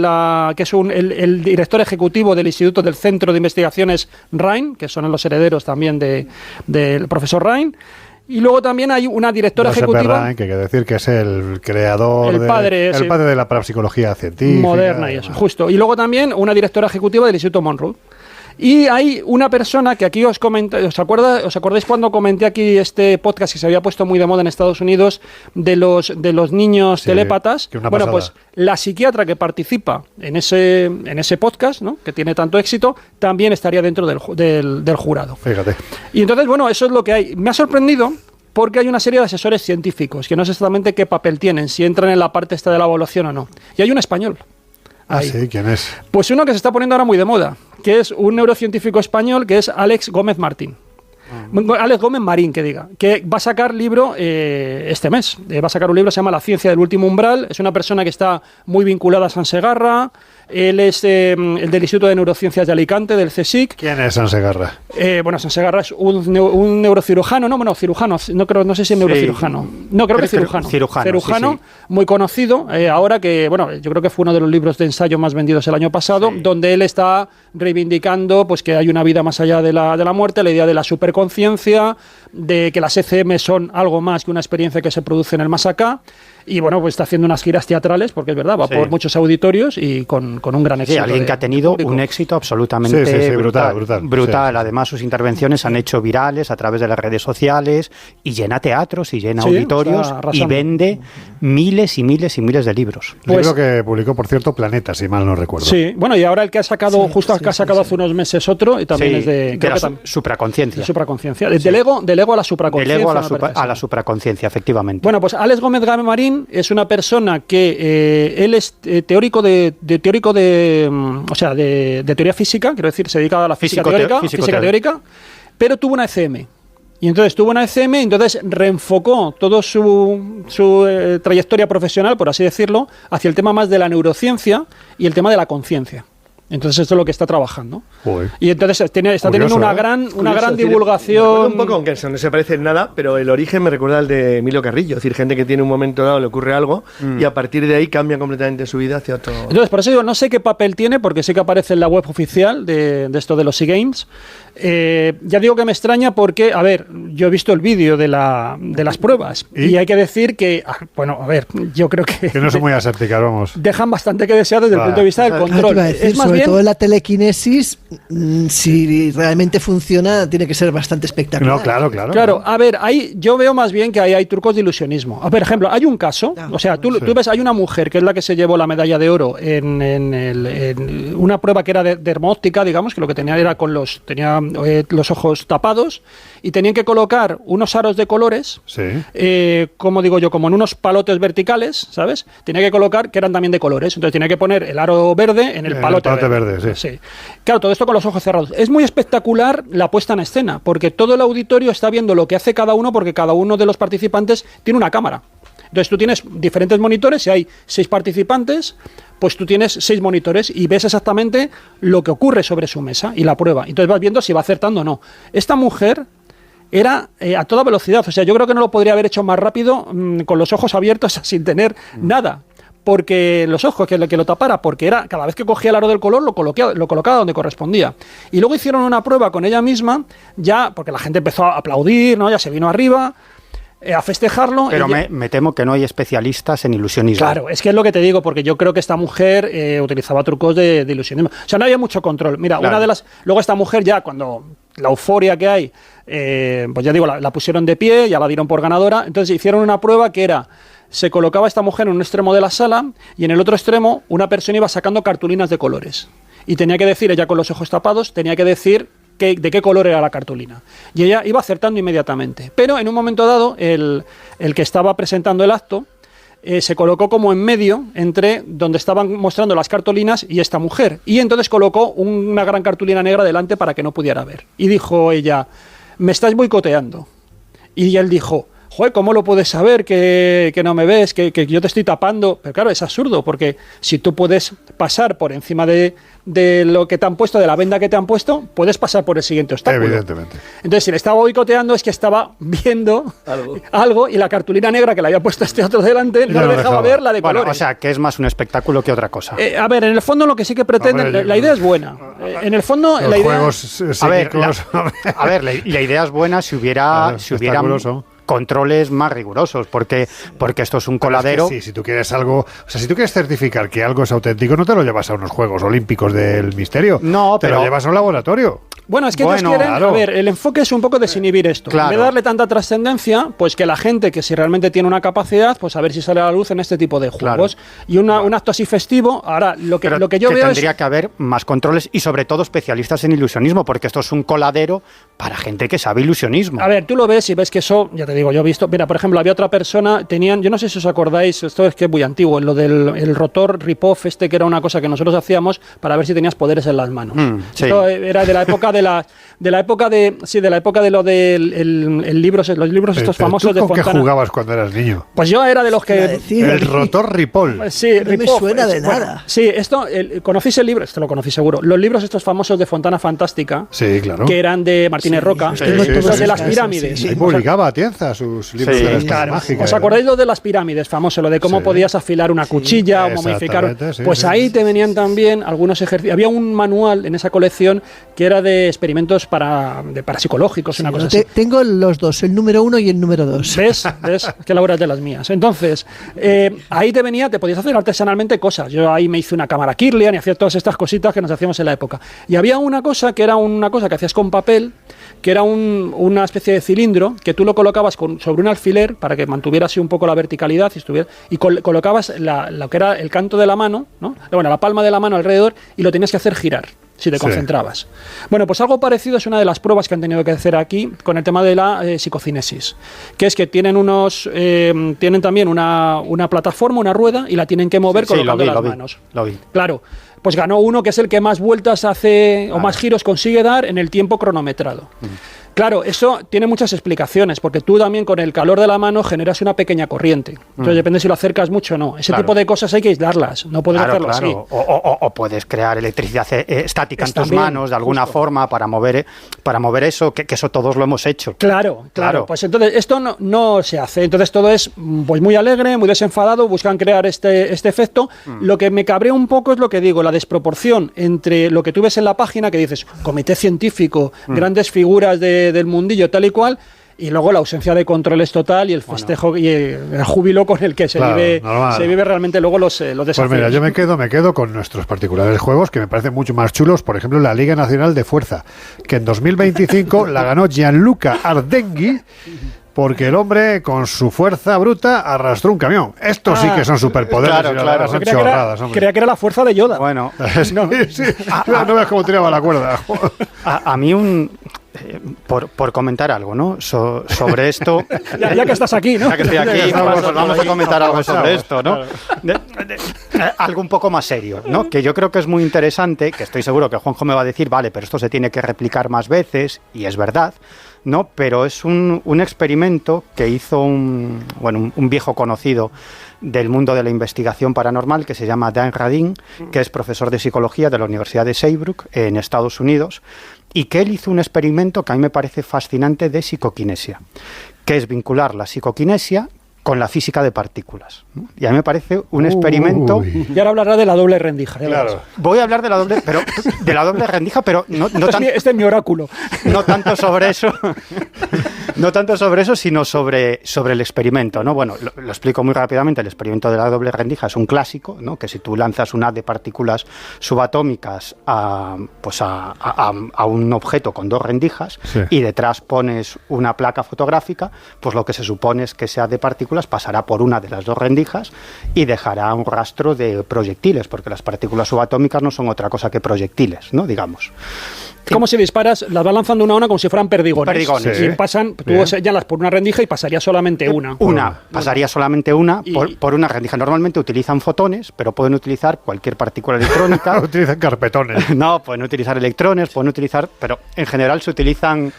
que es el director ejecutivo del Instituto del Centro de Investigaciones Rhine, que son los herederos también del profesor Rhine. Y luego también hay una directora ejecutiva... Rhine, que hay que decir que es el creador, el padre de la parapsicología científica. Moderna y eso, justo. Y luego también una directora ejecutiva del Instituto Monroe. Y hay una persona que aquí os acordáis cuando comenté aquí este podcast que se había puesto muy de moda en Estados Unidos de los niños telépatas? Bueno, pues la psiquiatra que participa en ese podcast, ¿no?, que tiene tanto éxito, también estaría dentro del jurado. Fíjate. Y entonces, bueno, eso es lo que hay. Me ha sorprendido porque hay una serie de asesores científicos que no sé exactamente qué papel tienen, si entran en la parte esta de la evaluación o no. Y hay un español. Ah, sí, ¿quién es? Pues uno que se está poniendo ahora muy de moda, que es un neurocientífico español, que es Alex Gómez Martín. Alex Gómez Marín, que va a sacar libro este mes. Va a sacar un libro que se llama La ciencia del último umbral. Es una persona que está muy vinculada a San Segarra. Él es el del Instituto de Neurociencias de Alicante, del CSIC. ¿Quién es San Segarra? Bueno, San Segarra es un neurocirujano, cirujano, no sé si es neurocirujano. No, creo que es cirujano. Cirujano, sí. Muy conocido, ahora que, bueno, yo creo que fue uno de los libros de ensayo más vendidos el año pasado, donde él está reivindicando pues que hay una vida más allá de la muerte, la idea de la superconciencia, de que las ECM son algo más que una experiencia que se produce en el más acá. Y bueno, pues está haciendo unas giras teatrales, porque es verdad, va por muchos auditorios y con un gran éxito. Sí, alguien que ha tenido un éxito absolutamente brutal. Sí. Además, sus intervenciones han hecho virales a través de las redes sociales y llena teatros y llena auditorios y vende miles y miles y miles de libros. Libro que publicó, por cierto, Planeta, si mal no recuerdo. Sí, bueno, y ahora el que ha sacado, ha sacado hace unos meses otro, y también es de la supraconciencia. Del ego a la supraconciencia. Del ego a la supraconciencia, efectivamente. Bueno, pues Alex Gómez Marín es una persona que él es teórico de teoría física, quiero decir, se dedica a la física teórica, pero tuvo una ECM. Y entonces tuvo una ECM y entonces reenfocó toda su trayectoria profesional, por así decirlo, hacia el tema más de la neurociencia y el tema de la conciencia. Entonces esto es lo que está trabajando. Uy. Y entonces está teniendo una gran divulgación. Un poco, aunque no se parece en nada, pero el origen me recuerda al de Emilio Carrillo. Es decir, gente que tiene un momento dado, le ocurre algo y a partir de ahí cambia completamente su vida hacia otro. Entonces, por eso digo, no sé qué papel tiene, porque sí que aparece en la web oficial de esto de los SEA Games. Ya digo que me extraña porque, a ver, yo he visto el vídeo de las pruebas y hay que decir que, bueno, a ver, yo creo que no son muy asépticas, vamos. Dejan bastante que desear desde el punto de vista del control. Es más sobre todo la telequinesis, si realmente funciona, tiene que ser bastante espectacular. No, claro. Claro, a ver, ahí yo veo más bien que hay trucos de ilusionismo. Por ejemplo, hay un caso, o sea, tú ves, hay una mujer que es la que se llevó la medalla de oro en una prueba que era de dermóptica, digamos, que lo que tenía era tenía los ojos tapados y tenían que colocar unos aros de colores, como digo yo, como en unos palotes verticales, ¿sabes? Tenía que colocar que eran también de colores, entonces tenía que poner el aro verde en el palote verde. Sí. Claro, todo esto con los ojos cerrados. Es muy espectacular la puesta en escena, porque todo el auditorio está viendo lo que hace cada uno, porque cada uno de los participantes tiene una cámara. Entonces tú tienes diferentes monitores, si hay 6 participantes, pues tú tienes 6 monitores y ves exactamente lo que ocurre sobre su mesa y la prueba. Entonces vas viendo si va acertando o no. Esta mujer era a toda velocidad, o sea, yo creo que no lo podría haber hecho más rápido con los ojos abiertos sin tener nada. Porque los ojos, que lo tapara, porque era cada vez que cogía el aro del color lo colocaba donde correspondía. Y luego hicieron una prueba con ella misma, ya, porque la gente empezó a aplaudir, ¿no? Ya se vino arriba. a festejarlo. Pero me temo que no hay especialistas en ilusionismo. Claro, es que es lo que te digo, porque yo creo que esta mujer utilizaba trucos de ilusionismo. O sea, no había mucho control. Mira, claro. Luego esta mujer ya, cuando la euforia que hay, pues ya digo, la pusieron de pie, ya la dieron por ganadora, entonces hicieron una prueba que era, se colocaba esta mujer en un extremo de la sala y en el otro extremo una persona iba sacando cartulinas de colores. Y tenía que decir, ella con los ojos tapados, tenía que decir de qué color era la cartulina. Y ella iba acertando inmediatamente. Pero en un momento dado, el que estaba presentando el acto se colocó como en medio entre donde estaban mostrando las cartulinas y esta mujer. Y entonces colocó una gran cartulina negra delante para que no pudiera ver. Y dijo ella, me estáis boicoteando. Y él dijo, joder, ¿cómo lo puedes saber que no me ves, que yo te estoy tapando? Pero claro, es absurdo, porque si tú puedes pasar por encima de lo que te han puesto, de la venda que te han puesto, puedes pasar por el siguiente obstáculo. Evidentemente. Entonces, si le estaba boicoteando es que estaba viendo algo y la cartulina negra que le había puesto este otro delante no le dejaba ver la de colores. O sea, que es más un espectáculo que otra cosa. A ver, en el fondo lo que sí que pretenden, la idea es buena. En el fondo, la idea... Juegos a ver, la idea es buena si hubieran controles más rigurosos, porque esto es un coladero. Es que sí, si tú quieres algo, o sea, si tú quieres certificar que algo es auténtico, no te lo llevas a unos Juegos Olímpicos del Misterio. No, te lo llevas a un laboratorio. Bueno, es que ellos quieren, claro. A ver, el enfoque es un poco desinhibir esto. Claro. En vez de darle tanta trascendencia, pues que la gente que si realmente tiene una capacidad, pues a ver si sale a la luz en este tipo de juegos. Claro. Y un acto así festivo, ahora lo que yo veo tendría que haber más controles y sobre todo especialistas en ilusionismo, porque esto es un coladero para gente que sabe ilusionismo. A ver, tú lo ves y ves que eso, ya te digo, yo he visto, mira, por ejemplo, había otra persona, yo no sé si os acordáis, esto es que es muy antiguo, lo del el rotor rip-off que era una cosa que nosotros hacíamos para ver si tenías poderes en las manos. Sí. Esto era de la época de la época de lo del libro, los libros estos famosos de Fontana. ¿Con qué jugabas cuando eras niño? Pues yo era de los que... El rotor Ripoll. Sí, no me suena de nada. Sí, ¿conocéis el libro? Esto lo conocí seguro. Los libros estos famosos de Fontana Fantástica, sí, claro, que eran de Martínez Roca, los de las pirámides. Ahí publicaba Atienza sus libros de las claro. mágicas. ¿Os acordáis lo de las pirámides? Famoso, lo de cómo podías afilar una cuchilla o momificar. Pues ahí te venían también algunos ejercicios. Había un manual en esa colección que era de experimentos parapsicológicos, una cosa así. Tengo los dos, el número 1 y el número 2. ¿Ves? Que Laura es de las mías. Entonces, ahí te podías hacer artesanalmente cosas. Yo ahí me hice una cámara Kirlian y hacía todas estas cositas que nos hacíamos en la época. Y había una cosa que era una cosa que hacías con papel, que era una especie de cilindro que tú lo colocabas sobre un alfiler para que mantuviera así un poco la verticalidad y colocabas lo que era el canto de la mano, ¿no? Bueno, la palma de la mano alrededor y lo tenías que hacer girar si te concentrabas. Bueno, pues algo parecido es una de las pruebas que han tenido que hacer aquí con el tema de la psicocinesis, que es que tienen también una plataforma, una rueda, y la tienen que mover colocando las manos. Lo vi. Claro, pues ganó uno que es el que más vueltas hace o más giros consigue dar en el tiempo cronometrado. Claro, eso tiene muchas explicaciones, porque tú también con el calor de la mano generas una pequeña corriente. Entonces depende si lo acercas mucho o no. Ese tipo de cosas hay que aislarlas, no puedes hacerlo así. O puedes crear electricidad estática en tus manos de alguna forma para mover eso, que eso todos lo hemos hecho. Claro. Pues entonces esto no se hace. Entonces todo es pues muy alegre, muy desenfadado, buscan crear este efecto. Lo que me cabrea un poco es lo que digo, la desproporción entre lo que tú ves en la página, que dices, comité científico, grandes figuras del mundillo tal y cual, y luego la ausencia de controles total y el festejo y el júbilo con el que se vive realmente luego los desafíos. Pues mira, yo me quedo con nuestros particulares juegos que me parecen mucho más chulos. Por ejemplo, la Liga Nacional de Fuerza, que en 2025 la ganó Gianluca Ardenghi, porque el hombre con su fuerza bruta arrastró un camión. Estos sí que son superpoderes. Claro. Son chorradas, hombre. Creía que era la fuerza de Yoda. Bueno, sí. No ves cómo tiraba la cuerda. A mí por comentar algo, ¿no? Sobre esto. ya que estás aquí, ¿no? Ya que estoy aquí, pues vamos a comentar algo sobre esto, ¿no? Algo un poco más serio, ¿no? Que yo creo que es muy interesante, que estoy seguro que Juanjo me va a decir, vale, pero esto se tiene que replicar más veces, y es verdad, ¿no? Pero es un experimento que hizo un viejo conocido del mundo de la investigación paranormal, que se llama Dan Radin, que es profesor de psicología de la Universidad de Saybrook en Estados Unidos, y que él hizo un experimento que a mí me parece fascinante de psicoquinesia, que es vincular la psicoquinesia con la física de partículas, ¿no? Y a mí me parece un experimento... Y ahora hablará de la doble rendija. Claro. Voy a hablar de la doble rendija, pero no este es mi oráculo. No tanto sobre eso. No tanto sobre eso, sino sobre el experimento, ¿no? Bueno, lo explico muy rápidamente. El experimento de la doble rendija es un clásico, ¿no? Que si tú lanzas un haz de partículas subatómicas a un objeto con dos rendijas, sí, y detrás pones una placa fotográfica, pues lo que se supone es que ese haz de partículas pasará por una de las dos rendijas y dejará un rastro de proyectiles, porque las partículas subatómicas no son otra cosa que proyectiles, ¿no? Digamos. Como si disparas, las vas lanzando una a una como si fueran perdigones. Perdigones. Sí. Y pasan, tú señalas por una rendija y pasaría solamente una. Pasaría solamente una por una rendija. Normalmente utilizan fotones, pero pueden utilizar cualquier partícula electrónica. Utilizan carpetones. No, pueden utilizar electrones, pero en general se utilizan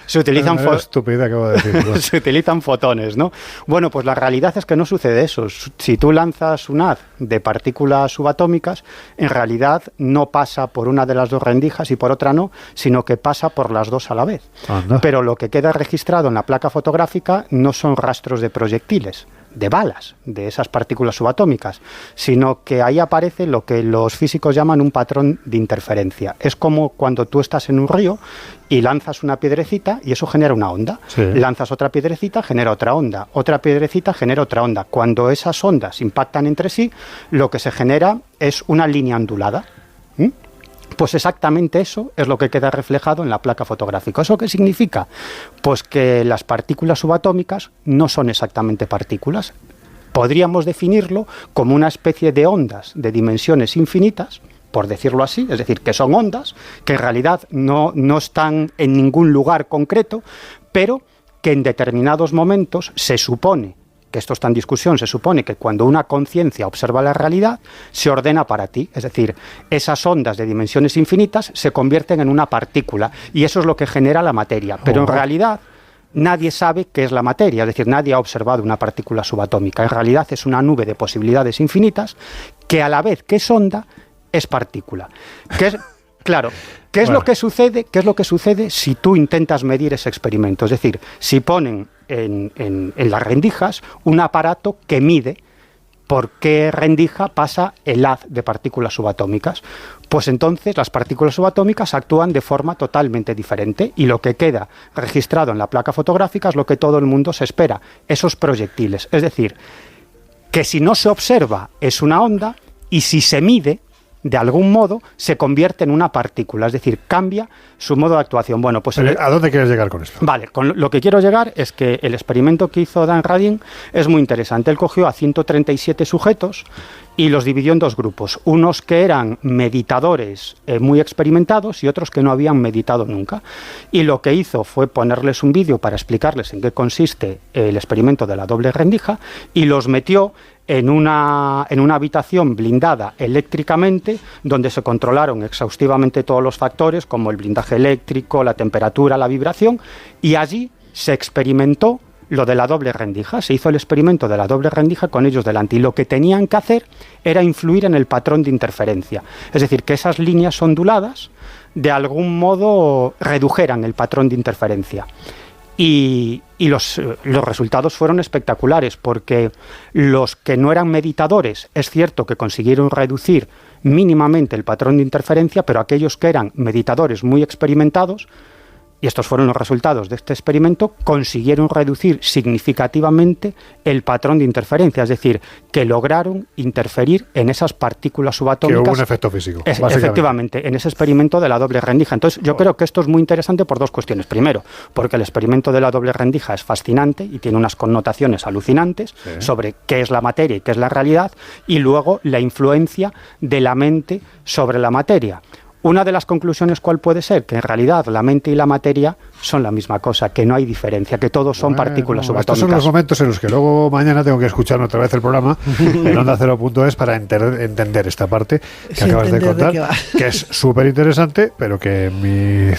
estúpida, acabo de decir. Se utilizan fotones, ¿no? Bueno, pues la realidad es que no sucede eso. Si tú lanzas un haz de partículas subatómicas, en realidad no pasa por una de las dos rendijas y por otra no, sino que pasa por las dos a la vez. Anda. Pero lo que queda registrado en la placa fotográfica no son rastros de proyectiles, de balas, de esas partículas subatómicas, sino que ahí aparece lo que los físicos llaman un patrón de interferencia. Es como cuando tú estás en un río y lanzas una piedrecita y eso genera una onda. Sí. Lanzas otra piedrecita, genera otra onda. Otra piedrecita genera otra onda. Cuando esas ondas impactan entre sí, lo que se genera es una línea ondulada. Pues exactamente eso es lo que queda reflejado en la placa fotográfica. ¿Eso qué significa? Pues que las partículas subatómicas no son exactamente partículas. Podríamos definirlo como una especie de ondas de dimensiones infinitas, por decirlo así, es decir, que son ondas, que en realidad no están en ningún lugar concreto, pero que en determinados momentos se supone, que esto está en discusión, se supone que cuando una conciencia observa la realidad, se ordena para ti. Es decir, esas ondas de dimensiones infinitas se convierten en una partícula y eso es lo que genera la materia. Pero en realidad nadie sabe qué es la materia, es decir, nadie ha observado una partícula subatómica. En realidad es una nube de posibilidades infinitas que a la vez que es onda, es partícula. Claro, ¿qué es lo que sucede? ¿Qué es lo que sucede si tú intentas medir ese experimento? Es decir, si ponen en las rendijas un aparato que mide por qué rendija pasa el haz de partículas subatómicas, pues entonces las partículas subatómicas actúan de forma totalmente diferente y lo que queda registrado en la placa fotográfica es lo que todo el mundo se espera, esos proyectiles. Es decir, que si no se observa es una onda y si se mide, de algún modo se convierte en una partícula, es decir, cambia su modo de actuación. Bueno, pues ¿a dónde quieres llegar con esto? Vale, con lo que quiero llegar es que el experimento que hizo Dan Radin es muy interesante. Él cogió a 137 sujetos y los dividió en dos grupos, unos que eran meditadores muy experimentados y otros que no habían meditado nunca. Y lo que hizo fue ponerles un vídeo para explicarles en qué consiste el experimento de la doble rendija y los metió en una habitación blindada eléctricamente, donde se controlaron exhaustivamente todos los factores, como el blindaje eléctrico, la temperatura, la vibración, y allí se experimentó lo de la doble rendija. Se hizo el experimento de la doble rendija con ellos delante, y lo que tenían que hacer era influir en el patrón de interferencia. Es decir, que esas líneas onduladas, de algún modo, redujeran el patrón de interferencia. Y los resultados fueron espectaculares, porque los que no eran meditadores, es cierto que consiguieron reducir mínimamente el patrón de interferencia, pero aquellos que eran meditadores muy experimentados, y estos fueron los resultados de este experimento, consiguieron reducir significativamente el patrón de interferencia, es decir, que lograron interferir en esas partículas subatómicas. Que hubo un efecto físico. Efectivamente, en ese experimento de la doble rendija. Entonces, yo creo que esto es muy interesante por dos cuestiones. Primero, porque el experimento de la doble rendija es fascinante y tiene unas connotaciones alucinantes sobre qué es la materia y qué es la realidad, y luego la influencia de la mente sobre la materia. Una de las conclusiones, ¿cuál puede ser? Que en realidad la mente y la materia son la misma cosa, que no hay diferencia, que todos son partículas subatómicas. Estos son los momentos en los que luego mañana tengo que escuchar otra vez el programa en Onda 0.es para entender esta parte que acabas de contar, que es súper interesante, pero que mi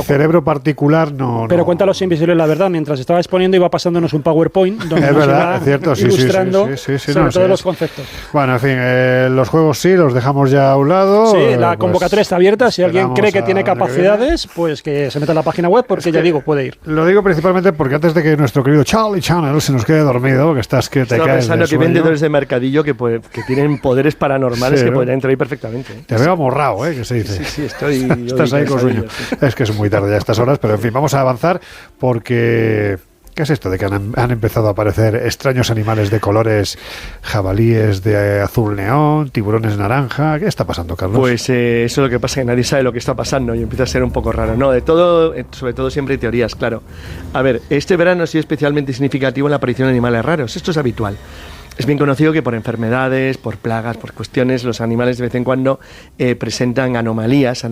cerebro particular no... Pero cuéntalos invisibles la verdad, mientras estaba exponiendo iba pasándonos un PowerPoint donde es verdad, es cierto, ilustrando sobre todos los conceptos. Bueno, en fin, los juegos sí, los dejamos ya a un lado. Sí, la convocatoria está abierta, si alguien cree que tiene capacidades, pues que se meta en la página web web porque ya digo, puede ir. Lo digo principalmente porque antes de que nuestro querido Charlie Channel se nos quede dormido, que estás que te caes pensando de que sueño. vendedores de mercadillo que tienen poderes paranormales, Sí, que ¿no? podrían entrar ahí perfectamente. Te veo amorrado, que se dice. Sí, estoy... Estás ahí con sueño. Sí. Es que es muy tarde ya a estas horas, pero en fin, vamos a avanzar porque... ¿Qué es esto de que han empezado a aparecer extraños animales de colores, jabalíes de azul neón, tiburones naranja? ¿Qué está pasando, Carlos? Pues eso es lo que pasa, que nadie sabe lo que está pasando y empieza a ser un poco raro. No, de todo, sobre todo siempre hay teorías, claro. A ver, este verano ha sido especialmente significativo en la aparición de animales raros. Esto es habitual. Es bien conocido que por enfermedades, por plagas, por cuestiones, los animales de vez en cuando presentan anomalías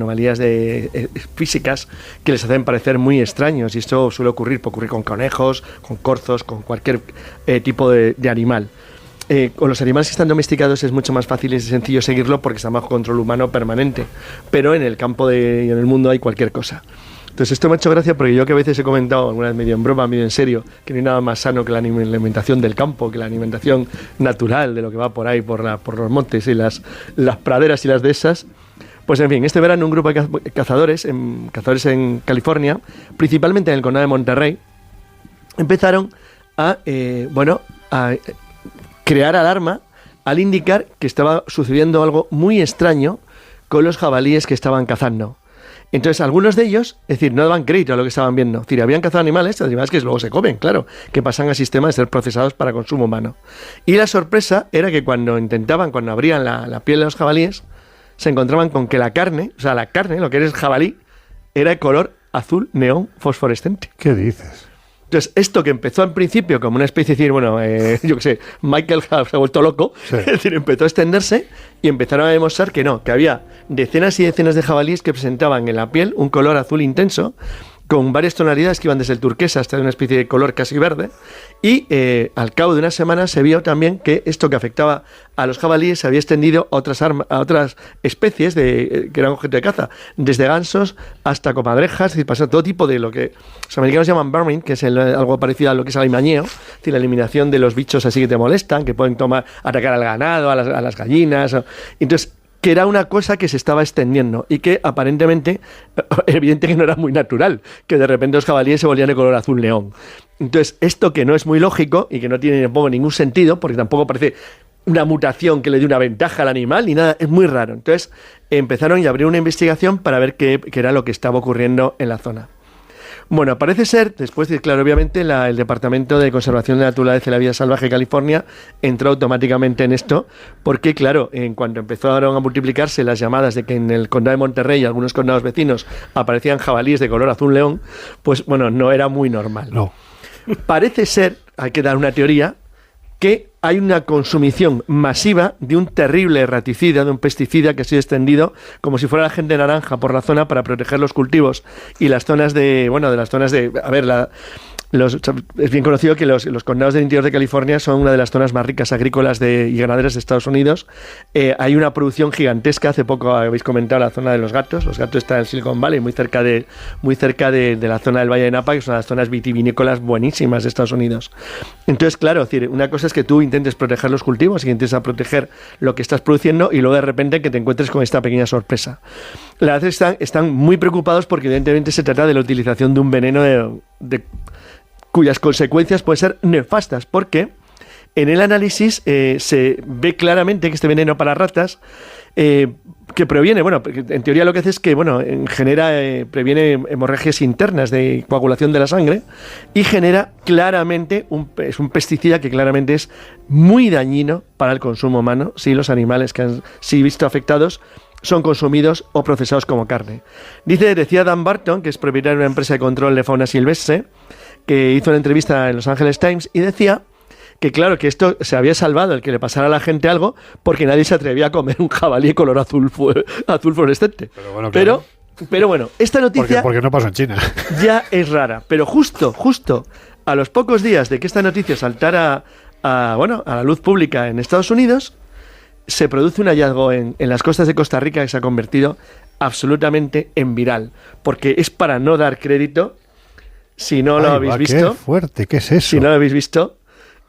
físicas que les hacen parecer muy extraños, y esto puede ocurrir con conejos, con corzos, con cualquier tipo de animal. Con los animales que están domesticados es mucho más fácil y sencillo seguirlo porque están bajo control humano permanente, pero en el campo y en el mundo hay cualquier cosa. Entonces esto me ha hecho gracia porque yo, que a veces he comentado, alguna vez medio en broma, medio en serio, que no hay nada más sano que la alimentación del campo, que la alimentación natural de lo que va por ahí, por los montes y las praderas y las dehesas. Pues en fin, este verano un grupo de cazadores en California, principalmente en el condado de Monterrey, empezaron a crear alarma al indicar que estaba sucediendo algo muy extraño con los jabalíes que estaban cazando. Entonces, algunos de ellos, es decir, no daban crédito a lo que estaban viendo. Es decir, habían cazado animales que luego se comen, claro, que pasan al sistema de ser procesados para consumo humano. Y la sorpresa era que cuando abrían la piel de los jabalíes, se encontraban con que la carne, lo que era el jabalí, era de color azul neón fosforescente. ¿Qué dices? Entonces, esto que empezó al principio como una especie de decir, yo qué sé, Michael se ha vuelto loco, sí. Es decir, empezó a extenderse y empezaron a demostrar que no, que había decenas y decenas de jabalíes que presentaban en la piel un color azul intenso, con varias tonalidades que iban desde el turquesa hasta una especie de color casi verde, y al cabo de una semana se vio también que esto que afectaba a los jabalíes se había extendido a otras especies que eran objeto de caza, desde gansos hasta comadrejas, es decir, pasó todo tipo de lo que los americanos llaman burning, que es algo parecido a lo que es el alimañeo, es decir, la eliminación de los bichos así que te molestan, que pueden atacar al ganado, a las gallinas. Entonces, que era una cosa que se estaba extendiendo y que aparentemente, evidente que no era muy natural, que de repente los jabalíes se volvían de color azul neón. Entonces, esto que no es muy lógico y que no tiene tampoco ningún sentido, porque tampoco parece una mutación que le dé una ventaja al animal ni nada, es muy raro. Entonces, empezaron y abrieron una investigación para ver qué era lo que estaba ocurriendo en la zona. Bueno, parece ser, después de, claro, obviamente el Departamento de Conservación de la Naturaleza y la Vida Salvaje de California entró automáticamente en esto, porque, claro, en cuanto empezaron a multiplicarse las llamadas de que en el condado de Monterrey y algunos condados vecinos aparecían jabalíes de color azul león, pues, bueno, no era muy normal. No. Parece ser, hay que dar una teoría, que hay una consumición masiva de un terrible raticida, de un pesticida que ha sido extendido como si fuera la gente naranja por la zona para proteger los cultivos y las zonas es bien conocido que los condados del interior de California son una de las zonas más ricas agrícolas y ganaderas de Estados Unidos. Hay una producción gigantesca. Hace poco habéis comentado la zona de los gatos. Los gatos están en Silicon Valley, muy cerca de la zona del Valle de Napa, que es una de las zonas vitivinícolas buenísimas de Estados Unidos. Entonces, claro, es decir, una cosa es que tú intentes proteger los cultivos y intentes proteger lo que estás produciendo y luego de repente que te encuentres con esta pequeña sorpresa. La verdad es que están muy preocupados porque evidentemente se trata de la utilización de un veneno cuyas consecuencias pueden ser nefastas, porque en el análisis se ve claramente que este veneno para ratas que proviene, en teoría lo que hace es que previene hemorragias internas de coagulación de la sangre y genera claramente es un pesticida que claramente es muy dañino para el consumo humano si los animales que han sido visto afectados son consumidos o procesados como carne. Decía Dan Barton, que es propietario de una empresa de control de fauna silvestre, que hizo una entrevista en Los Angeles Times y decía que claro, que esto se había salvado el que le pasara a la gente algo porque nadie se atrevía a comer un jabalí de color azul fluorescente. Pero bueno, esta noticia... Porque no pasó en China. Ya es rara, pero justo a los pocos días de que esta noticia saltara a la luz pública en Estados Unidos, se produce un hallazgo en las costas de Costa Rica que se ha convertido absolutamente en viral, porque es para no dar crédito. Si no lo habéis visto... ¡Qué fuerte! ¿Qué es eso? Si no lo habéis visto...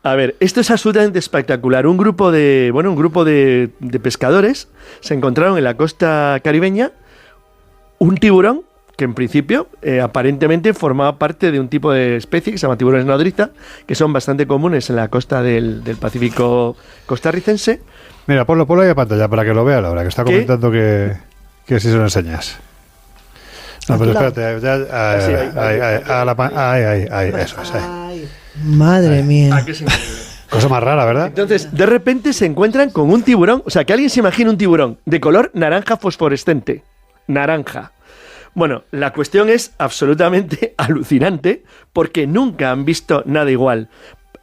A ver, esto es absolutamente espectacular. Un grupo de pescadores se encontraron en la costa caribeña un tiburón que en principio aparentemente formaba parte de un tipo de especie que se llama tiburones nodriza, que son bastante comunes en la costa del Pacífico costarricense. Mira, ponlo ahí a pantalla para que lo vea Laura, que está comentando que si se lo enseñas. No, pero espérate, ahí, eso es. Madre mía. Cosa más rara, ¿verdad? Entonces, de repente se encuentran con un tiburón, o sea, que alguien se imagine un tiburón de color naranja fosforescente. Naranja. Bueno, la cuestión es absolutamente alucinante porque nunca han visto nada igual.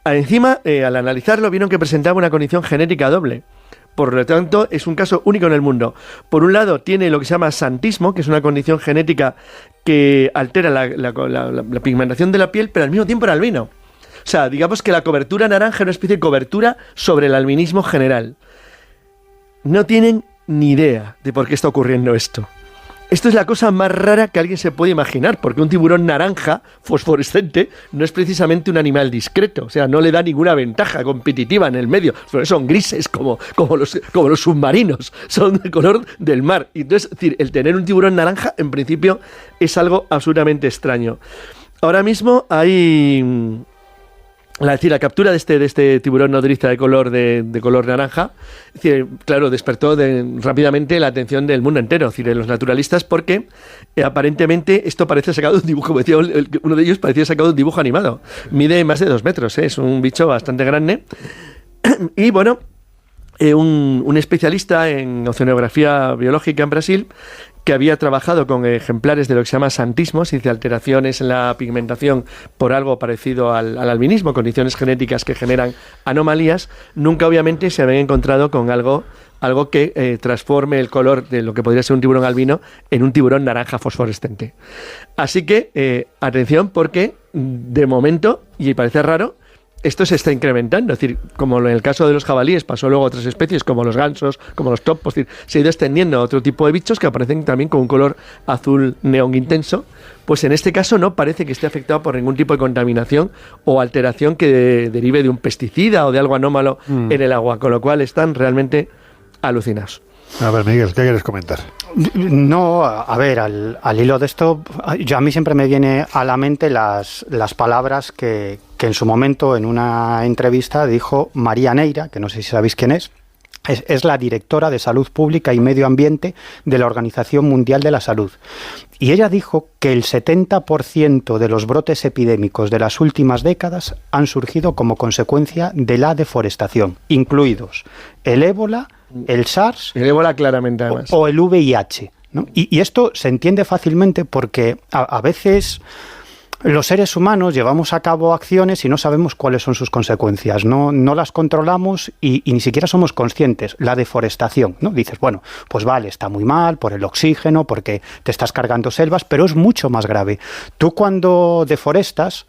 Encima, al analizarlo, vieron que presentaba una condición genética doble. Por lo tanto, es un caso único en el mundo. Por un lado, tiene lo que se llama santismo, que es una condición genética que altera la pigmentación de la piel, pero al mismo tiempo era albino. O sea, digamos que la cobertura naranja es una especie de cobertura sobre el albinismo general. No tienen ni idea de por qué está ocurriendo esto. Esto es la cosa más rara que alguien se puede imaginar, porque un tiburón naranja fosforescente no es precisamente un animal discreto, o sea, no le da ninguna ventaja competitiva en el medio. Son grises como los submarinos, son de color del mar. Y entonces, es decir, el tener un tiburón naranja, en principio, es algo absolutamente extraño. Ahora mismo hay... la captura de este tiburón nodriza de color naranja, es decir, claro, despertó rápidamente la atención del mundo entero, es decir, de los naturalistas, porque aparentemente esto parece sacado de un dibujo, como decía uno de ellos, parecía sacado de un dibujo animado. Mide más de 2 metros, es un bicho bastante grande. Y bueno, un especialista en oceanografía biológica en Brasil, que había trabajado con ejemplares de lo que se llama santismo, es decir, alteraciones en la pigmentación por algo parecido al albinismo, condiciones genéticas que generan anomalías, nunca obviamente se habían encontrado con algo que transforme el color de lo que podría ser un tiburón albino en un tiburón naranja fosforescente. Así que, atención, porque de momento, y parece raro, esto se está incrementando, es decir, como en el caso de los jabalíes pasó luego a otras especies como los gansos, como los topos, es decir, se ha ido extendiendo a otro tipo de bichos que aparecen también con un color azul neón intenso, pues en este caso no parece que esté afectado por ningún tipo de contaminación o alteración que derive de un pesticida o de algo anómalo en el agua, con lo cual están realmente alucinados. A ver, Miguel, ¿qué quieres comentar? No, a ver, al hilo de esto, a mí siempre me viene a la mente las palabras que en su momento en una entrevista dijo María Neira, que no sé si sabéis quién es la directora de Salud Pública y Medio Ambiente de la Organización Mundial de la Salud. Y ella dijo que el 70% de los brotes epidémicos de las últimas décadas han surgido como consecuencia de la deforestación, incluidos el ébola, el SARS, el ébola claramente además, o el VIH, ¿no? Y esto se entiende fácilmente porque a veces los seres humanos llevamos a cabo acciones y no sabemos cuáles son sus consecuencias, no las controlamos y ni siquiera somos conscientes. La deforestación, ¿no? Dices, bueno, pues vale, está muy mal por el oxígeno, porque te estás cargando selvas, pero es mucho más grave. Tú cuando deforestas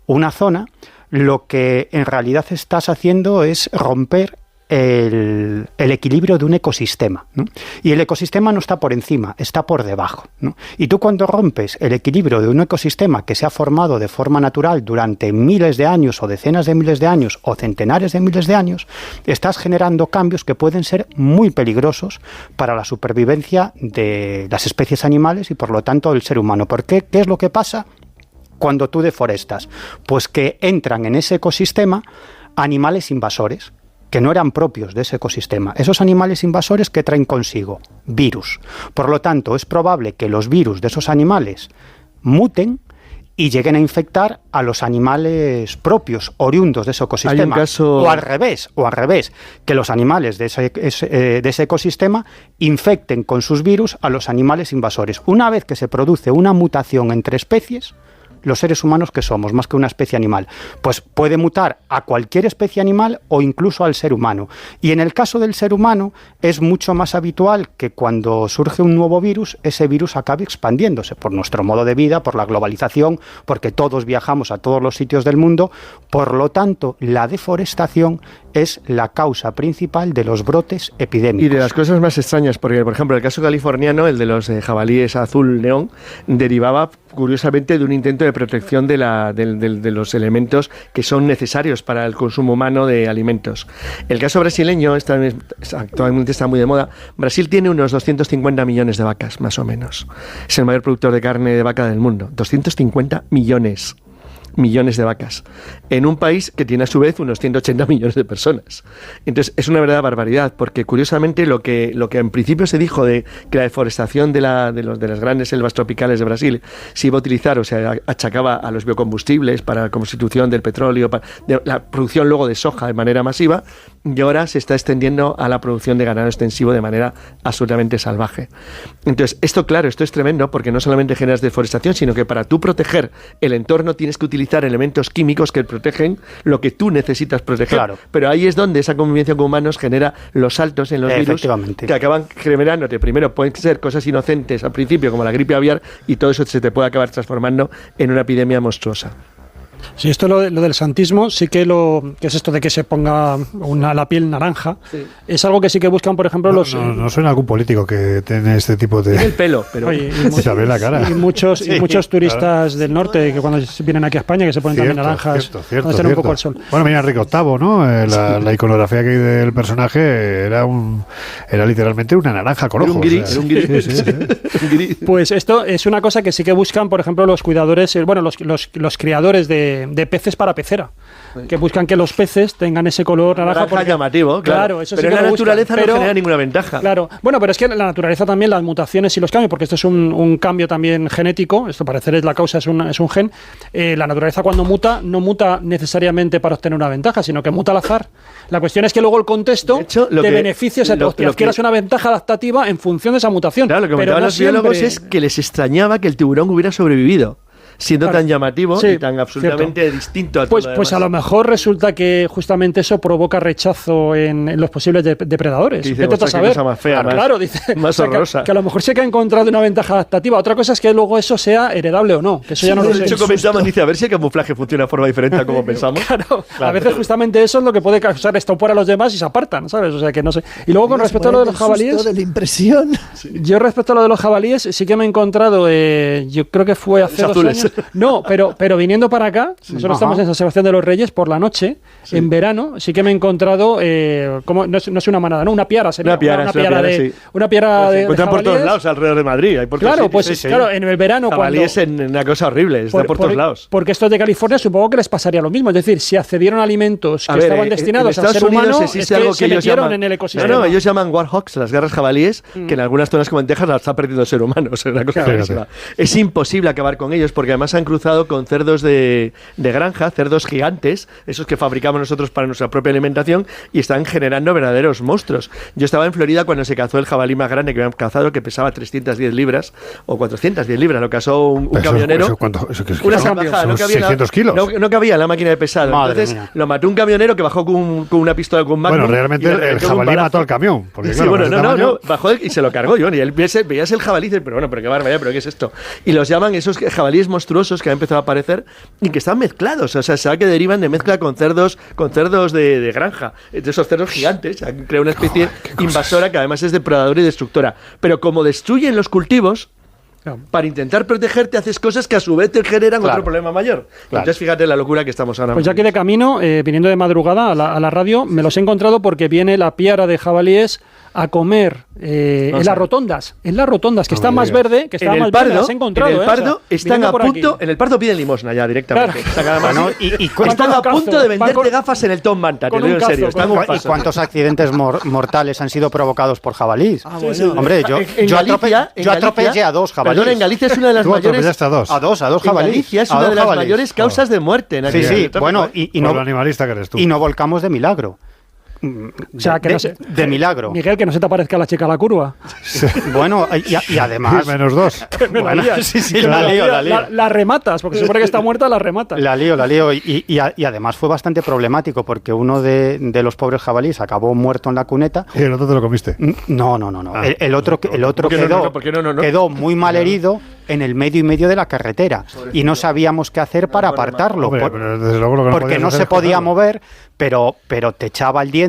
una zona, lo que en realidad estás haciendo es romper el equilibrio de un ecosistema, ¿no? Y el ecosistema no está por encima, está por debajo, ¿no? Y tú cuando rompes el equilibrio de un ecosistema que se ha formado de forma natural durante miles de años o decenas de miles de años o centenares de miles de años, estás generando cambios que pueden ser muy peligrosos para la supervivencia de las especies animales y por lo tanto del ser humano. ¿Por qué? ¿Qué es lo que pasa cuando tú deforestas? Pues que entran en ese ecosistema animales invasores que no eran propios de ese ecosistema. Esos animales invasores que traen consigo virus. Por lo tanto, es probable que los virus de esos animales muten y lleguen a infectar a los animales propios, oriundos de ese ecosistema. O al revés, que los animales de ese ecosistema infecten con sus virus a los animales invasores. Una vez que se produce una mutación entre especies, los seres humanos que somos, más que una especie animal, pues puede mutar a cualquier especie animal o incluso al ser humano. Y en el caso del ser humano es mucho más habitual que cuando surge un nuevo virus, ese virus acabe expandiéndose por nuestro modo de vida, por la globalización, porque todos viajamos a todos los sitios del mundo. Por lo tanto, la deforestación es la causa principal de los brotes epidémicos. Y de las cosas más extrañas, porque por ejemplo el caso californiano, el de los jabalíes azul neón, derivaba curiosamente, de un intento de protección de los elementos que son necesarios para el consumo humano de alimentos. El caso brasileño actualmente está muy de moda. Brasil tiene unos 250 millones de vacas, más o menos. Es el mayor productor de carne de vaca del mundo. 250 millones de vacas, en un país que tiene a su vez unos 180 millones de personas. Entonces es una verdadera barbaridad, porque curiosamente lo que en principio se dijo de que la deforestación de las grandes selvas tropicales de Brasil se iba a utilizar, o sea, achacaba a los biocombustibles para la constitución del petróleo, de la producción luego de soja de manera masiva, y ahora se está extendiendo a la producción de ganado extensivo de manera absolutamente salvaje. Entonces esto es tremendo, porque no solamente generas deforestación, sino que para tú proteger el entorno tienes que utilizar elementos químicos que protegen lo que tú necesitas proteger. Claro. Pero ahí es donde esa convivencia con humanos genera los saltos en los virus que acaban generándote. Primero pueden ser cosas inocentes al principio, como la gripe aviar, y todo eso se te puede acabar transformando en una epidemia monstruosa. Sí, esto lo del santismo, sí que que es esto de que se ponga la piel naranja, sí. Es algo que sí que buscan, por ejemplo, No suena algún político que tiene este tipo de... El pelo, pero... se ve la cara. Y muchos turistas del norte que cuando vienen aquí a España que se ponen también naranjas, cierto. un poco al sol. Bueno, mira, Enrique VIII, ¿no? La iconografía que hay del personaje era literalmente una naranja con ojos. Era un gris. Pues esto es una cosa que sí que buscan, por ejemplo, los cuidadores, los criadores de peces para pecera, que buscan que los peces tengan ese color naranja porque, llamativo, claro. Eso pero sí en la naturaleza no genera ninguna ventaja. Claro, bueno, pero es que en la naturaleza también las mutaciones y los cambios, porque esto es un cambio también genético, esto parecer es la causa, es un gen. La naturaleza cuando muta, no muta necesariamente para obtener una ventaja, sino que muta al azar. La cuestión es que luego el contexto te beneficia, te adquieras una ventaja adaptativa en función de esa mutación. Claro, lo que comentaban los biólogos es que les extrañaba que el tiburón hubiera sobrevivido, siendo tan llamativo y tan absolutamente distinto a todo lo demás. Pues a lo mejor resulta que justamente eso provoca rechazo en los posibles depredadores. Vete a saber. Cosa más fea, más horrorosa. Que a lo mejor se ha encontrado una ventaja adaptativa. Otra cosa es que luego eso sea heredable o no. Que eso ya no lo sé. De hecho, comentamos, dice, a ver si el camuflaje funciona de forma diferente a como pensamos. Claro, a veces justamente eso es lo que puede causar estupor a los demás y se apartan, ¿sabes? O sea, que no sé. Y luego con respecto a lo de los jabalíes... de la impresión. Yo respecto a lo de los jabalíes sí que me he encontrado, yo creo que fue hace 2 años. No, pero viniendo para acá, nosotros estamos en San Sebastián de los Reyes por la noche, en verano, sí que me he encontrado, no es una manada, no, una piara sería. Una piara de se encuentran por todos lados alrededor de Madrid. Claro, pues claro, en el verano jabalíes es una cosa horrible, está por todos lados. Porque estos de California supongo que les pasaría lo mismo, es decir, si accedieron a alimentos que estaban destinados al ser humano, es que se metieron en el ecosistema. No, ellos llaman warhogs, las garras jabalíes, que en algunas zonas como en Texas las está perdiendo el ser humano. O sea, una cosa es imposible acabar con ellos, porque además han cruzado con cerdos de granja, cerdos gigantes, esos que fabricamos nosotros para nuestra propia alimentación, y están generando verdaderos monstruos. Yo estaba en Florida cuando se cazó el jabalí más grande que habían cazado, que pesaba 310 libras o 410 libras. Lo cazó un camionero. Una salvajada. No cabía 600 kilos. No cabía en la máquina de pesado. Entonces lo mató un camionero que bajó con una pistola con Magnum. Bueno, realmente el jabalí mató al camión. Porque, claro, bajó y se lo cargó yo. Y él veías el jabalí y dice, pero qué barbaridad, pero ¿qué es esto? Y los llaman esos jabalíes monstruosos que han empezado a aparecer y que están mezclados, o sea, se ve que derivan de mezcla con cerdos de granja, de esos cerdos gigantes. Han creado una especie invasora que además es depredadora y destructora. Pero como destruyen los cultivos, para intentar protegerte haces cosas que a su vez te generan otro problema mayor. Entonces fíjate la locura que estamos ahora. Pues ya que de camino, viniendo de madrugada a la radio, me los he encontrado porque viene la piara de jabalíes a comer en las rotondas, que está más verde, que está más verde, las he encontrado. En el Pardo están a punto, en el Pardo piden limosna ya directamente. Están a punto de venderte gafas en el Tom Manta, te lo digo en serio. ¿Y cuántos accidentes mortales han sido provocados por jabalíes? Hombre, yo atropellé a 2 jabalíes. Perdón, en Galicia es una de las mayores... A dos jabalíes. En Galicia es una de las mayores causas de muerte. Sí, bueno, y no... Por lo animalista que eres tú. Y no volcamos de milagro. O sea, que de milagro. Miguel, que no se te aparezca la chica a la curva. Bueno, y además... Menos 2. Bueno, la lío. La rematas, porque se supone que está muerta, la rematas. La lío. Y además fue bastante problemático, porque uno de los pobres jabalíes acabó muerto en la cuneta. ¿Y el otro te lo comiste? No. El otro quedó muy mal herido en el medio de la carretera. Y no sabíamos qué hacer para apartarlo. Hombre, pero desde luego lo que porque no se podía mover, pero te echaba el diente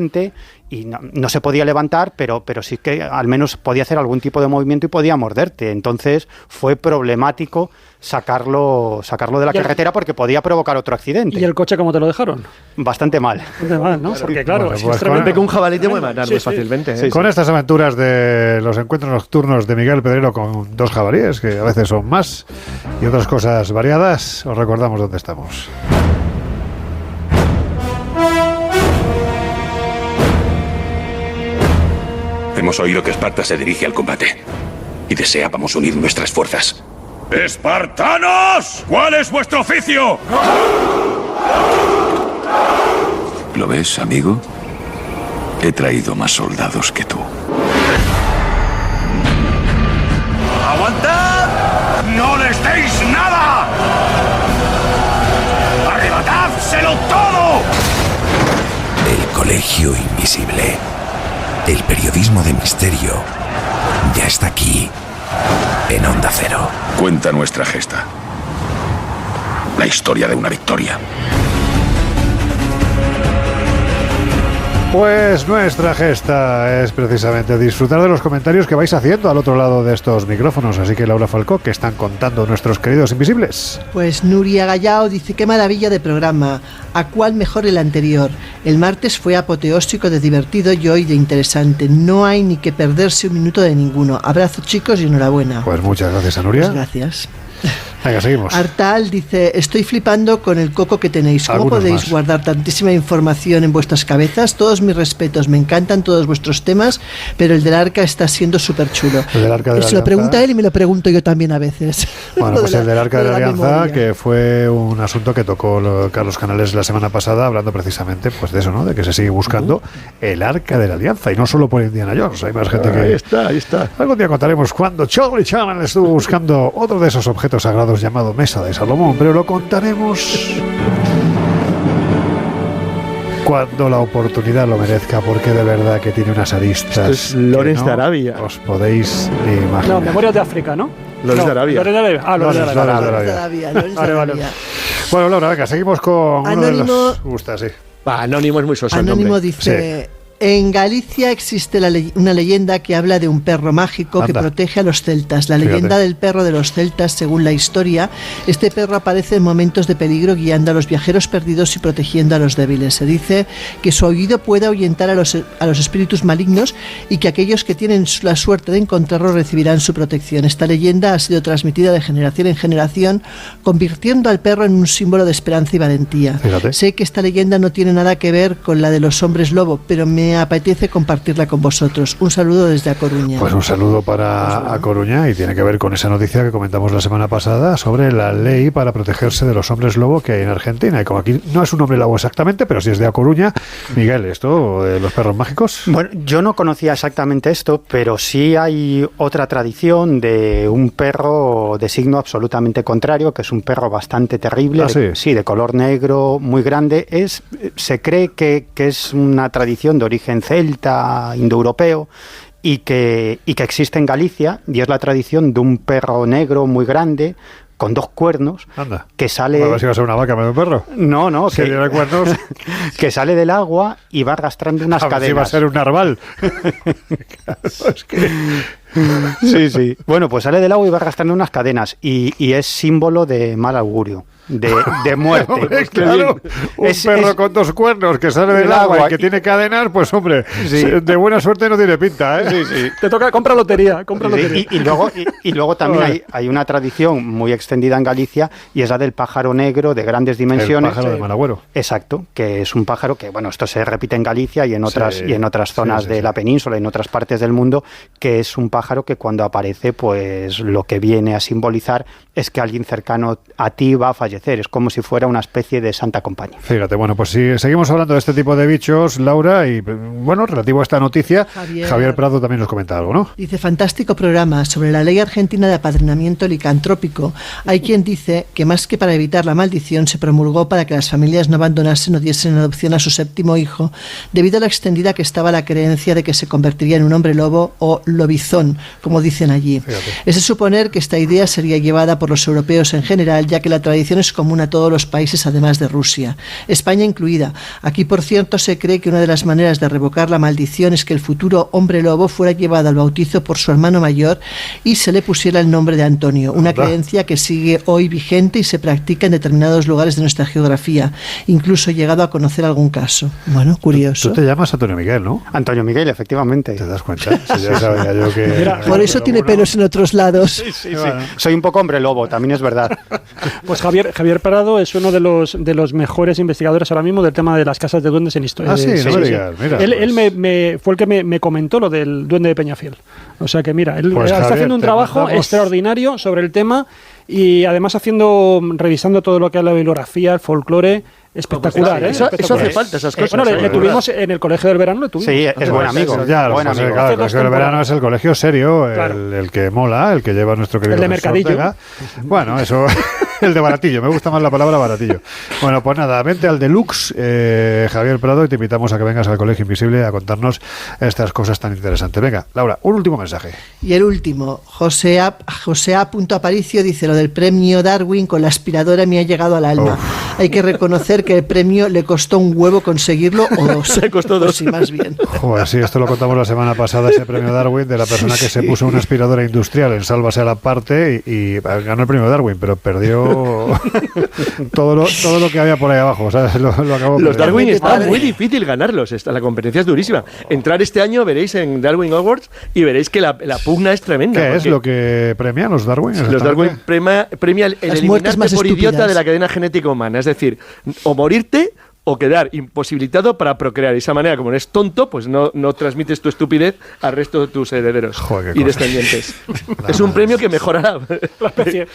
y no se podía levantar, pero sí que al menos podía hacer algún tipo de movimiento y podía morderte. Entonces fue problemático sacarlo de la carretera porque podía provocar otro accidente. ¿Y el coche cómo te lo dejaron? Bastante mal. Bastante mal, ¿no? Porque claro, bueno, es pues tremendo que un jabalí te puede matar muy fácilmente. Sí, con estas aventuras de los encuentros nocturnos de Miguel Pedrero con 2 jabalíes, que a veces son más, y otras cosas variadas, os recordamos dónde estamos. Hemos oído que Esparta se dirige al combate y deseábamos unir nuestras fuerzas. ¡Espartanos! ¿Cuál es vuestro oficio? ¿Lo ves, amigo? He traído más soldados que tú. ¡Aguantad! ¡No les deis nada! ¡Arrebatádselo todo! El Colegio Invisible. El periodismo de misterio ya está aquí, en Onda Cero. Cuenta nuestra gesta. La historia de una victoria. Pues nuestra gesta es precisamente disfrutar de los comentarios que vais haciendo al otro lado de estos micrófonos. Así que Laura Falcó, ¿qué están contando nuestros queridos invisibles? Pues Nuria Gallao dice: qué maravilla de programa, ¿a cuál mejor el anterior? El martes fue apoteósico de divertido y hoy de interesante. No hay ni que perderse un minuto de ninguno. Abrazo, chicos, y enhorabuena. Pues muchas gracias a Nuria. Pues gracias. Venga, seguimos. Artal dice: estoy flipando con el coco que tenéis. ¿Cómo Algunos podéis más. guardar tantísima información en vuestras cabezas? Todos mis respetos, me encantan todos vuestros temas, pero el del arca está siendo súper chulo. El del arca de la Se lo alianza. pregunta él y me lo pregunto yo también a veces. Bueno, pues el del Arca de la Alianza, memoria. que fue un asunto que tocó Carlos Canales la semana pasada, hablando precisamente pues de eso, ¿no? De que se sigue buscando el Arca de la Alianza, y no solo por Indiana Jones, hay más gente que... Ahí está. Algún día contaremos cuando Charlie Chaplin estuvo buscando otro de esos objetos sagrados llamado Mesa de Salomón, pero lo contaremos cuando la oportunidad lo merezca, porque de verdad que tiene unas aristas. Esto es Lawrence que de Arabia. Os podéis ni imaginar. No, Memorias de África, ¿no? Lawrence de Arabia. Lawrence de Arabia. Ah, Lawrence de Arabia. Vale. Bueno, Laura, venga, seguimos con uno de Anónimo- los... Gusta, sí. Anónimo es muy soso el Anónimo nombre. dice: en Galicia existe una leyenda que habla de un perro mágico que Anda. protege a los celtas. La Fíjate. leyenda del perro de los celtas, según la historia, este perro aparece en momentos de peligro guiando a los viajeros perdidos y protegiendo a los débiles. Se dice que su aullido puede ahuyentar a los espíritus malignos y que aquellos que tienen la suerte de encontrarlo recibirán su protección. Esta leyenda ha sido transmitida de generación en generación, convirtiendo al perro en un símbolo de esperanza y valentía. Fíjate. Sé que esta leyenda no tiene nada que ver con la de los hombres lobo, pero me apetece compartirla con vosotros. Un saludo desde A Coruña. Pues un saludo para A Coruña, y tiene que ver con esa noticia que comentamos la semana pasada sobre la ley para protegerse de los hombres lobo que hay en Argentina. Y como aquí no es un hombre lobo exactamente, pero sí es de A Coruña, Miguel, ¿esto de los perros mágicos? Bueno, yo no conocía exactamente esto, pero sí hay otra tradición de un perro de signo absolutamente contrario, que es un perro bastante terrible, sí, de color negro, muy grande. Se cree que es una tradición de origen celta, indoeuropeo, y que existe en Galicia, y es la tradición de un perro negro muy grande, con 2 cuernos. Anda. Que sale... A ver si va a ser una vaca, medio perro. No, Si tiene cuernos. que sale del agua y va arrastrando unas A ver cadenas. si va a ser un narval. Es que... Sí. Bueno, pues sale del agua y va arrastrando unas cadenas, y es símbolo de mal augurio, de muerte. Hombre, claro, un perro con 2 cuernos que sale del agua y que tiene cadenas, pues hombre, de buena suerte no tiene pinta, ¿eh? Sí. Te toca comprar lotería. Sí, y luego también hay una tradición muy extendida en Galicia, y es la del pájaro negro de grandes dimensiones. El pájaro de Malagüero. Exacto, que es un pájaro que, bueno, esto se repite en Galicia y en otras zonas de la península y en otras partes del mundo, que es un pájaro que cuando aparece, pues lo que viene a simbolizar es que alguien cercano a ti va a fallecer. Es como si fuera una especie de santa compañía. Fíjate, bueno, pues si seguimos hablando de este tipo de bichos, Laura, y bueno, relativo a esta noticia, Javier Prado también nos comenta algo, ¿no? Dice: fantástico programa sobre la ley argentina de apadrinamiento licantrópico. Hay quien dice que más que para evitar la maldición, se promulgó para que las familias no abandonasen o diesen en adopción a su 7º hijo, debido a la extendida que estaba la creencia de que se convertiría en un hombre lobo o lobizón, como dicen allí. Fíjate. Es de suponer que esta idea sería llevada por los europeos en general, ya que la tradición es es común a todos los países, además de Rusia, España incluida. Aquí, por cierto, se cree que una de las maneras de revocar la maldición es que el futuro hombre lobo fuera llevado al bautizo por su hermano mayor y se le pusiera el nombre de Antonio, una creencia que sigue hoy vigente y se practica en determinados lugares de nuestra geografía. Incluso he llegado a conocer algún caso. Bueno, curioso. Tú te llamas Antonio Miguel, ¿no? Antonio Miguel, efectivamente. ¿Te das cuenta? Sí, ya sabía yo que... Mira, por eso tiene pelos en otros lados. Sí. Soy un poco hombre lobo, también es verdad. Pues Javier Prado es uno de los mejores investigadores ahora mismo del tema de las casas de duendes en historia. Sí, no me digas. Mira, él fue el que me comentó lo del duende de Peñafiel. O sea que mira, él pues, está Javier, haciendo un trabajo extraordinario sobre el tema y además revisando todo lo que es la bibliografía, el folclore. Espectacular, ¿eh? Eso hace falta, esas cosas. Bueno, le tuvimos en el Colegio del Verano. Sí, es buen amigo. Ya, buen amigo. Claro, el Colegio del Verano es el colegio serio, claro. el que mola, el que lleva nuestro querido el de Mercadillo. Ortega. Bueno, eso... El de baratillo, me gusta más la palabra baratillo. Bueno, pues nada, vente al Deluxe, Javier Prado, y te invitamos a que vengas al Colegio Invisible a contarnos estas cosas tan interesantes. Venga, Laura, un último mensaje. Y el último, José A.Aparicio dice: lo del premio Darwin con la aspiradora me ha llegado al alma. Hay que reconocer que el premio le costó un huevo conseguirlo, o dos. Se costó dos. Sí, más bien. Joder, sí, esto lo contamos la semana pasada, ese premio Darwin, de la persona que se puso una aspiradora industrial en Sálvase a la parte y ganó el premio Darwin, pero perdió todo lo que había por ahí abajo, ¿sabes? Lo acabó. Los Darwin está muy difícil ganarlos, la competencia es durísima. Entrar este año veréis en Darwin Awards y veréis que la pugna es tremenda. ¿Qué es lo que premian los Darwin? Los Darwin premia el eliminarte por idiota de la cadena genética humana, es decir, o morirte o quedar imposibilitado para procrear. De esa manera, como eres tonto, pues no transmites tu estupidez al resto de tus herederos. Joder, y descendientes. Es un premio que mejorará la especie.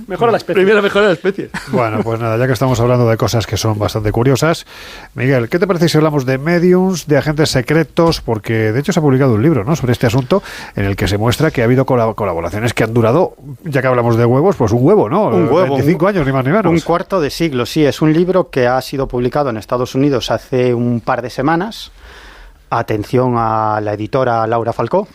Mejora la especie. Primero mejora la especie. Bueno, pues nada, ya que estamos hablando de cosas que son bastante curiosas, Miguel, ¿qué te parece si hablamos de mediums, de agentes secretos? Porque de hecho se ha publicado un libro, ¿no?, sobre este asunto, en el que se muestra que ha habido colaboraciones que han durado, ya que hablamos de huevos, pues un huevo, ¿no? Un huevo. 25 años, ni más ni menos. Un cuarto de siglo, sí. Es un libro que ha sido publicado en Estados Unidos hace un par de semanas. Atención a la editora Laura Falcó.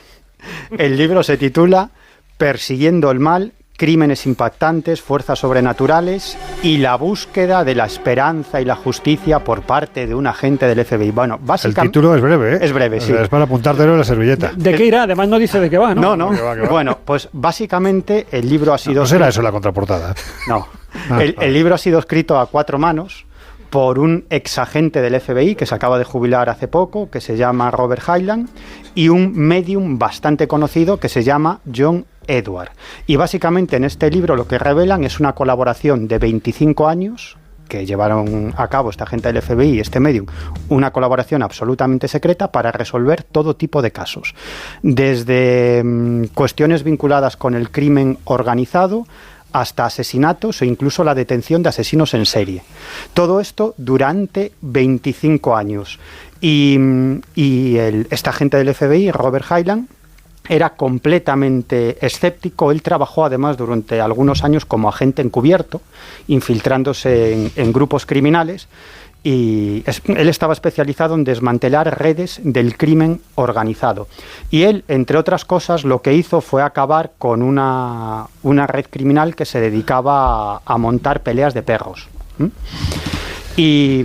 El libro se titula Persiguiendo el mal, crímenes impactantes, fuerzas sobrenaturales y la búsqueda de la esperanza y la justicia por parte de un agente del FBI. Bueno, básicamente... El título es breve, ¿eh? Es breve, sí. O sea, es para apuntártelo en la servilleta. ¿De qué irá? Además no dice de qué va, ¿no? No. Que va. Bueno, pues básicamente el libro ha sido... No será eso la contraportada. No. El libro ha sido escrito a 4 manos por un exagente del FBI que se acaba de jubilar hace poco, que se llama Robert Hyland, y un medium bastante conocido que se llama John Edward. Y básicamente en este libro lo que revelan es una colaboración de 25 años que llevaron a cabo esta gente del FBI y este medium, una colaboración absolutamente secreta para resolver todo tipo de casos, desde cuestiones vinculadas con el crimen organizado hasta asesinatos o incluso la detención de asesinos en serie. Todo esto durante 25 años. Y este agente del FBI, Robert Hyland, era completamente escéptico. Él trabajó además durante algunos años como agente encubierto, infiltrándose en grupos criminales, y él estaba especializado en desmantelar redes del crimen organizado. Y él, entre otras cosas, lo que hizo fue acabar con una red criminal que se dedicaba a montar peleas de perros. Y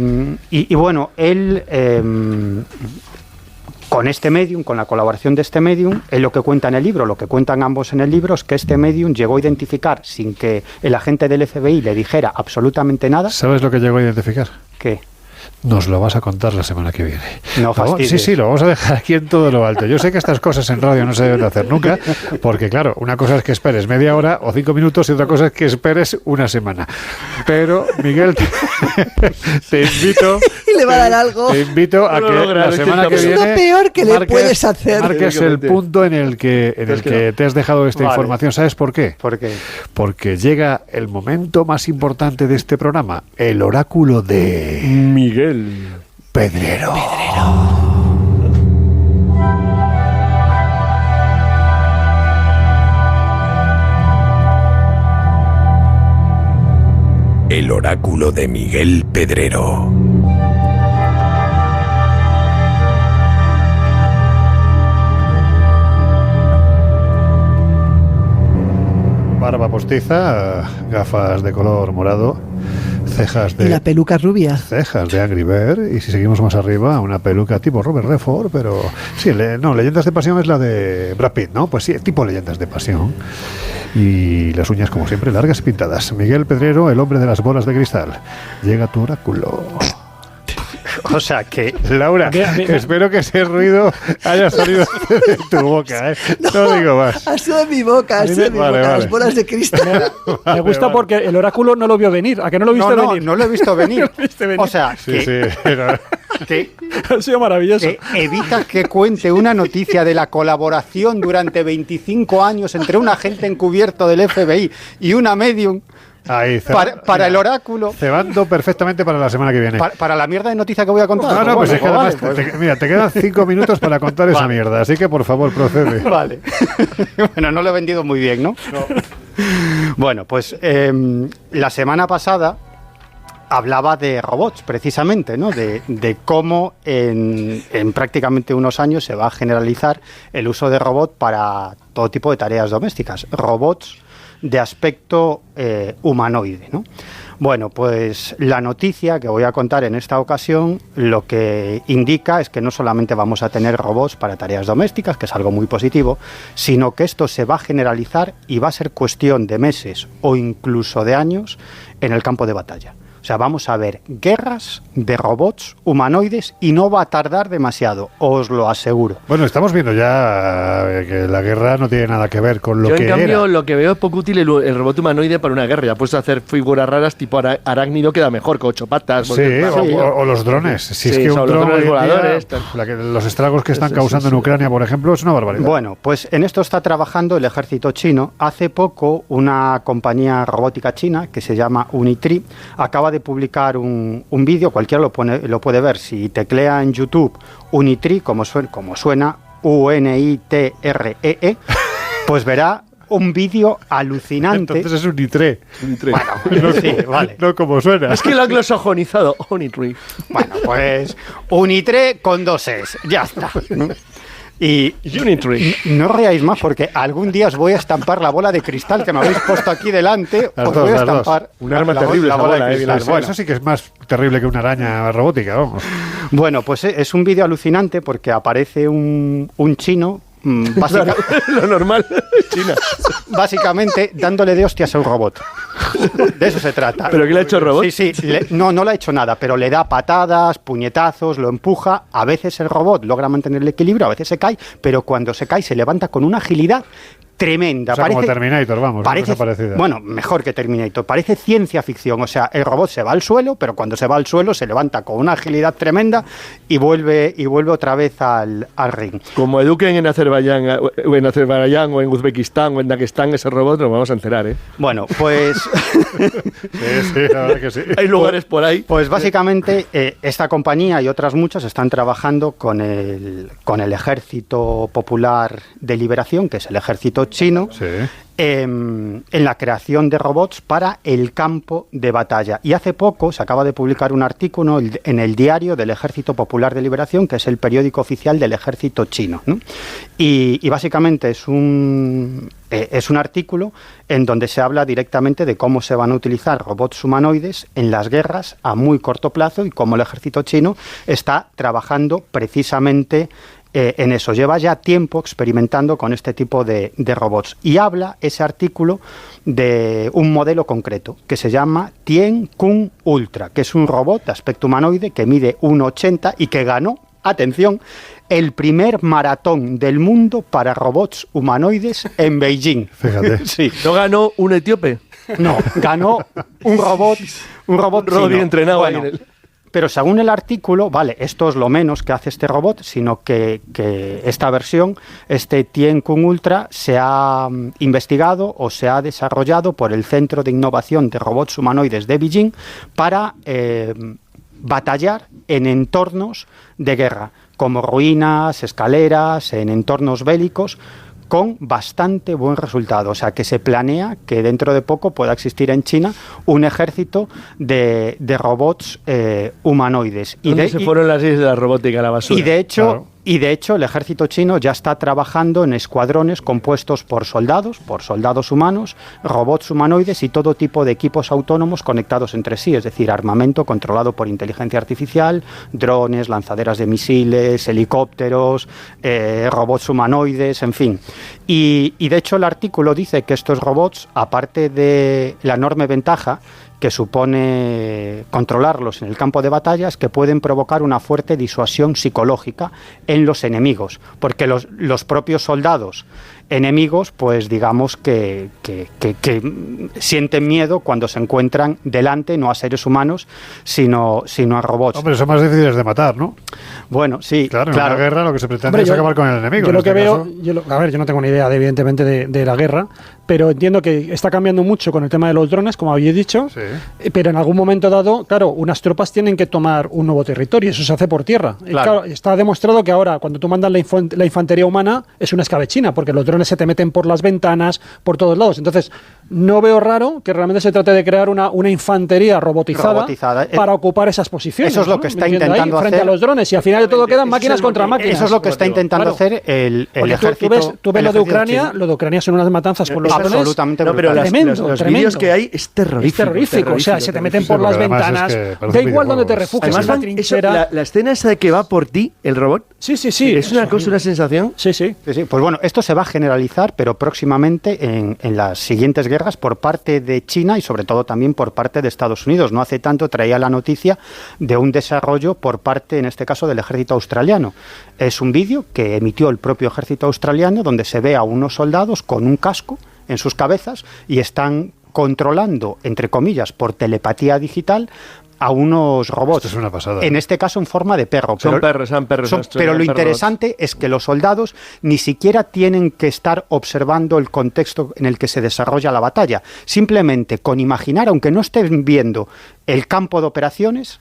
bueno, él... con este medium, con la colaboración de este medium, es lo que cuenta en el libro, lo que cuentan ambos en el libro es que este medium llegó a identificar, sin que el agente del FBI le dijera absolutamente nada. ¿Sabes lo que llegó a identificar? ¿Qué? Nos lo vas a contar la semana que viene. No fastidies. Sí, lo vamos a dejar aquí en todo lo alto. Yo sé que estas cosas en radio no se deben de hacer nunca, porque claro, una cosa es que esperes media hora o 5 minutos y otra cosa es que esperes una semana. Pero, Miguel, te invito... Y le va a dar algo. Te invito a que la semana que viene... Es lo peor que le puedes hacer. Marques el punto en el que te has dejado esta información. ¿Sabes por qué? ¿Por qué? Porque llega el momento más importante de este programa, el oráculo de... Miguel Pedrero. El oráculo de Miguel Pedrero. barba postiza, gafas de color morado, cejas de... Y la peluca rubia. Cejas de Angry Bird, y si seguimos más arriba, una peluca tipo Robert Redford, pero... Sí, no, Leyendas de Pasión es la de Brad Pitt, ¿no? Pues sí, tipo Leyendas de Pasión. Y las uñas, como siempre, largas y pintadas. Miguel Pedrero, el hombre de las bolas de cristal. Llega tu oráculo. O sea que... Laura, espero que ese ruido haya salido de tu boca, ¿eh? No digo más. Ha sido de mi boca, las bolas de cristal. Me gusta porque el oráculo no lo vio venir. ¿A que no lo viste venir? No lo he visto venir. O sea, que ha sido maravilloso. Evita que cuente una noticia de la colaboración durante 25 años entre un agente encubierto del FBI y una medium. Ahí, para el oráculo. Cebando perfectamente para la semana que viene. Para la mierda de noticia que voy a contar. No, pues mira, te quedan 5 minutos para contar esa mierda, así que por favor procede. Vale. Bueno, no lo he vendido muy bien, ¿no? Bueno, pues la semana pasada hablaba de robots, precisamente, ¿no? De cómo en prácticamente unos años se va a generalizar el uso de robots para todo tipo de tareas domésticas. Robots de aspecto humanoide, ¿no? Bueno, pues la noticia que voy a contar en esta ocasión lo que indica es que no solamente vamos a tener robots para tareas domésticas, que es algo muy positivo, sino que esto se va a generalizar y va a ser cuestión de meses o incluso de años en el campo de batalla. O sea, vamos a ver guerras de robots humanoides y no va a tardar demasiado, os lo aseguro. Bueno, estamos viendo ya que la guerra no tiene nada que ver con lo que era. Yo, en cambio, lo que veo es poco útil el robot humanoide para una guerra. Ya puedes hacer figuras raras tipo arácnido, queda mejor, con 8 patas. Sí, o los drones. Si es que un dron drones voladores. Los estragos que están causando en Ucrania, por ejemplo, es una barbaridad. Bueno, pues en esto está trabajando el ejército chino. Hace poco, una compañía robótica china que se llama Unitree acaba de publicar un vídeo, cualquiera lo puede ver, si teclea en YouTube Unitree, como suena UNITREE, pues verá un vídeo alucinante. Entonces es Unitree. Bueno, sí, vale. No como suena. Es que lo ha anglosajonizado, Unitree. Bueno, pues Unitree con 2 Es, ya está. Y no reáis más porque algún día os voy a estampar la bola de cristal que me habéis puesto aquí delante. Os voy a estampar un arma terrible, la bola de cristal. Bueno, eso sí que es más terrible que una araña robótica, vamos. Bueno, pues es un vídeo alucinante porque aparece un chino. Lo normal, China. Básicamente dándole de hostias a un robot. De eso se trata. ¿Pero qué le ha hecho el robot? Sí, no le ha hecho nada, pero le da patadas, puñetazos, lo empuja. A veces el robot logra mantener el equilibrio, a veces se cae, pero cuando se cae se levanta con una agilidad tremenda. O sea, como Terminator, vamos. Bueno, mejor que Terminator. Parece ciencia ficción. O sea, el robot se va al suelo, pero cuando se va al suelo se levanta con una agilidad tremenda y vuelve otra vez al ring. Como eduquen en Azerbaiyán o en Uzbekistán o en Dagestán ese robot, nos vamos a enterar, ¿eh? Bueno, pues... sí, la verdad que sí. Hay lugares por ahí. Pues básicamente esta compañía y otras muchas están trabajando con el Ejército Popular de Liberación, que es el ejército chino, sí, en la creación de robots para el campo de batalla. Y hace poco se acaba de publicar un artículo en el Diario del Ejército Popular de Liberación, que es el periódico oficial del ejército chino, ¿no? Y básicamente es un artículo en donde se habla directamente de cómo se van a utilizar robots humanoides en las guerras a muy corto plazo y cómo el ejército chino está trabajando precisamente en eso. Lleva ya tiempo experimentando con este tipo de robots y habla ese artículo de un modelo concreto que se llama Tiankun Ultra, que es un robot de aspecto humanoide que mide 1,80 y que ganó, atención, el primer maratón del mundo para robots humanoides en Beijing. Fíjate. Sí. ¿No ganó un etíope? No, ganó un robot bien entrenado. Bueno, pero según el artículo, vale, esto es lo menos que hace este robot, sino que esta versión, este Tiankun Ultra, se ha investigado o se ha desarrollado por el Centro de Innovación de Robots Humanoides de Beijing para batallar en entornos de guerra, como ruinas, escaleras, en entornos bélicos, con bastante buen resultado. O sea, que se planea que dentro de poco pueda existir en China un ejército de robots humanoides. ¿Dónde se fueron las islas de la robótica a la basura? Y de hecho, Y de hecho el ejército chino ya está trabajando en escuadrones compuestos por soldados humanos, robots humanoides y todo tipo de equipos autónomos conectados entre sí, es decir, armamento controlado por inteligencia artificial, drones, lanzaderas de misiles, helicópteros, robots humanoides, en fin. Y de hecho el artículo dice que estos robots, aparte de la enorme ventaja que supone controlarlos en el campo de batalla, es que pueden provocar una fuerte disuasión psicológica en los enemigos, porque los propios soldados enemigos, pues digamos que sienten miedo cuando se encuentran delante, no a seres humanos, sino a robots. Hombre, son más difíciles de matar, ¿no? Bueno, sí, claro. En una guerra lo que se pretende es acabar con el enemigo. Yo lo que veo, yo no tengo ni idea, evidentemente, de la guerra, pero entiendo que está cambiando mucho con el tema de los drones, como habéis dicho, pero en algún momento dado, claro, unas tropas tienen que tomar un nuevo territorio, eso se hace por tierra. Claro, está demostrado que ahora, cuando tú mandas la infantería humana, es una escabechina, porque los drones se te meten por las ventanas, por todos lados. Entonces, no veo raro que realmente se trate de crear una infantería robotizada para ocupar esas posiciones. Eso es lo que está intentando hacer frente a los drones, y al final de todo quedan máquinas contra máquinas. Eso es lo que está intentando hacer el ejército. Tú ves lo de Ucrania, lo de Ucrania son unas matanzas con los drones. Absolutamente pero los vídeos que hay es terrorífico. O sea, se te meten por las ventanas, da igual donde te refugies, en la trinchera. La escena esa de que va por ti, el robot. Sí. Es una cosa, una sensación. Sí. Pues bueno, esto se va a generalizar, pero próximamente en las siguientes guerras por parte de China y sobre todo también por parte de Estados Unidos. No hace tanto traía la noticia de un desarrollo por parte, en este caso, del ejército australiano. Es un vídeo que emitió el propio ejército australiano donde se ve a unos soldados con un casco en sus cabezas y están controlando, entre comillas, por telepatía digital a unos robots. Esto es una pasada. En este caso en forma de perro. Son perros. Pero lo interesante es que los soldados ni siquiera tienen que estar observando el contexto en el que se desarrolla la batalla. Simplemente con imaginar, aunque no estén viendo el campo de operaciones,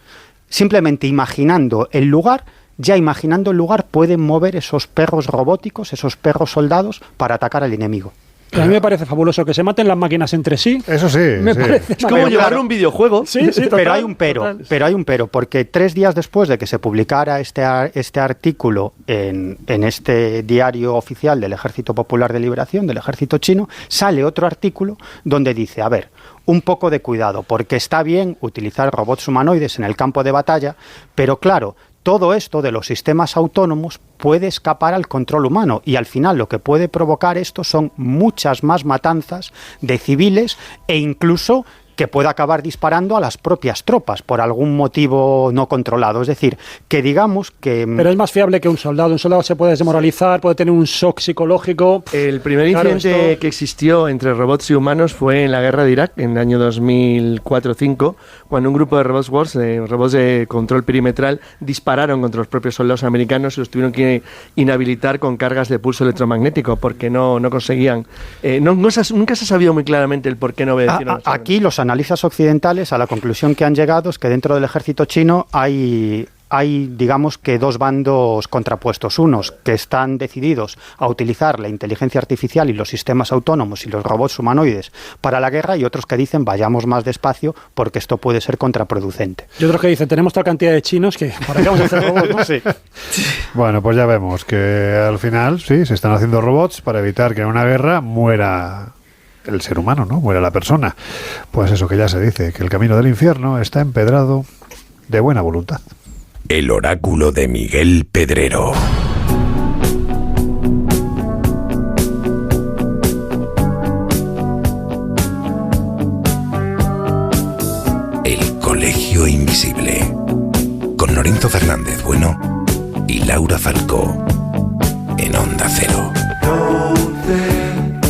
simplemente imaginando el lugar, pueden mover esos perros robóticos, esos perros soldados para atacar al enemigo. A mí me parece fabuloso que se maten las máquinas entre sí. Eso sí. Me parece. Es como llevar un videojuego. Sí, total, pero hay un pero, porque 3 días después de que se publicara este artículo en este diario oficial del Ejército Popular de Liberación, del Ejército Chino, sale otro artículo donde dice, a ver, un poco de cuidado, porque está bien utilizar robots humanoides en el campo de batalla, pero claro, todo esto de los sistemas autónomos puede escapar al control humano y al final lo que puede provocar esto son muchas más matanzas de civiles e incluso que pueda acabar disparando a las propias tropas por algún motivo no controlado. Es decir, que digamos que... Pero es más fiable que un soldado. Un soldado se puede desmoralizar, puede tener un shock psicológico. El primer incidente que existió entre robots y humanos fue en la guerra de Irak, en el año 2004-2005, cuando un grupo de robots Wars, robots de control perimetral, dispararon contra los propios soldados americanos y los tuvieron que inhabilitar con cargas de pulso electromagnético porque no conseguían... nunca se ha sabido muy claramente el por qué no obedecieron. Aquí los analistas occidentales a la conclusión que han llegado es que dentro del ejército chino hay digamos que 2 bandos contrapuestos, unos que están decididos a utilizar la inteligencia artificial y los sistemas autónomos y los robots humanoides para la guerra y otros que dicen vayamos más despacio porque esto puede ser contraproducente. Y otros que dicen tenemos tal cantidad de chinos que ¿para qué vamos a hacer robots? ¿No? Sí. Bueno, pues ya vemos que al final sí, se están haciendo robots para evitar que en una guerra muera el ser humano, ¿no? Muere la persona. Pues eso que ya se dice, que el camino del infierno está empedrado de buena voluntad. El oráculo de Miguel Pedrero. El Colegio Invisible. Con Lorenzo Fernández Bueno y Laura Falcó. En Onda Cero.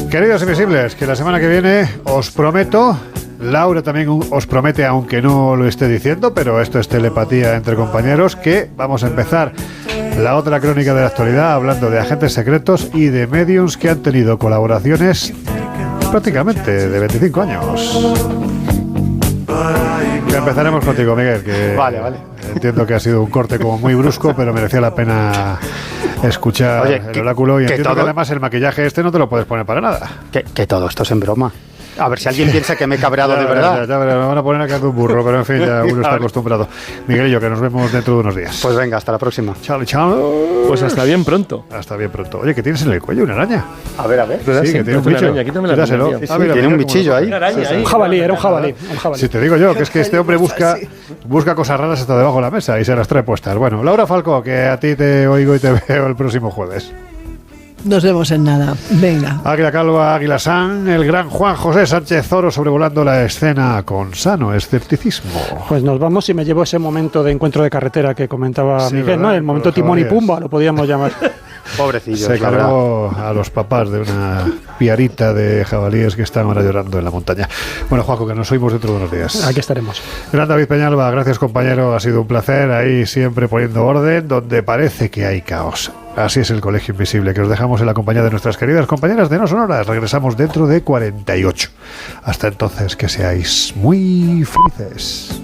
Queridos invisibles, que la semana que viene os prometo, Laura también os promete, aunque no lo esté diciendo, pero esto es telepatía entre compañeros, que vamos a empezar la otra crónica de la actualidad hablando de agentes secretos y de mediums que han tenido colaboraciones prácticamente de 25 años. Empezaremos contigo, Miguel, que vale. Entiendo que ha sido un corte como muy brusco, pero merecía la pena escuchar el oráculo y entiendo que además el maquillaje no te lo puedes poner para nada. Que todo esto es en broma. A ver si alguien piensa que me he cabreado de verdad. Ya, me van a poner acá de un burro, pero en fin, ya uno está acostumbrado. Miguelillo, que nos vemos dentro de unos días. Pues venga, hasta la próxima. Chao, chao. Pues hasta bien pronto. Hasta bien pronto. Oye, ¿qué tienes en el cuello? ¿Una araña? A ver. Sí, que tiene un bicho. Quítaselo. Tiene un bichillo ahí. Un jabalí, era un jabalí. Si te digo yo, que es que este hombre busca cosas raras hasta debajo de la mesa y se las trae puestas. Bueno, Laura Falcó, que a ti te oigo y te veo el próximo jueves. Nos vemos en nada. Venga. Águila Calva, Águila San, el gran Juan José Sánchez Oro sobrevolando la escena con sano escepticismo. Pues nos vamos y me llevo ese momento de encuentro de carretera que comentaba Miguel, ¿verdad? ¿No? El momento Timón y Pumba, lo podíamos llamar. Pobrecillos. Se cargó a los papás de una piarita de jabalíes que están ahora llorando en la montaña. Bueno, Juanjo, que nos oímos dentro de unos días. Aquí estaremos. Gran David Peñalba, gracias compañero, ha sido un placer. Ahí siempre poniendo orden donde parece que hay caos. Así es el Colegio Invisible, que os dejamos en la compañía de nuestras queridas compañeras de No Sonoras. Regresamos dentro de 48. Hasta entonces, que seáis muy felices.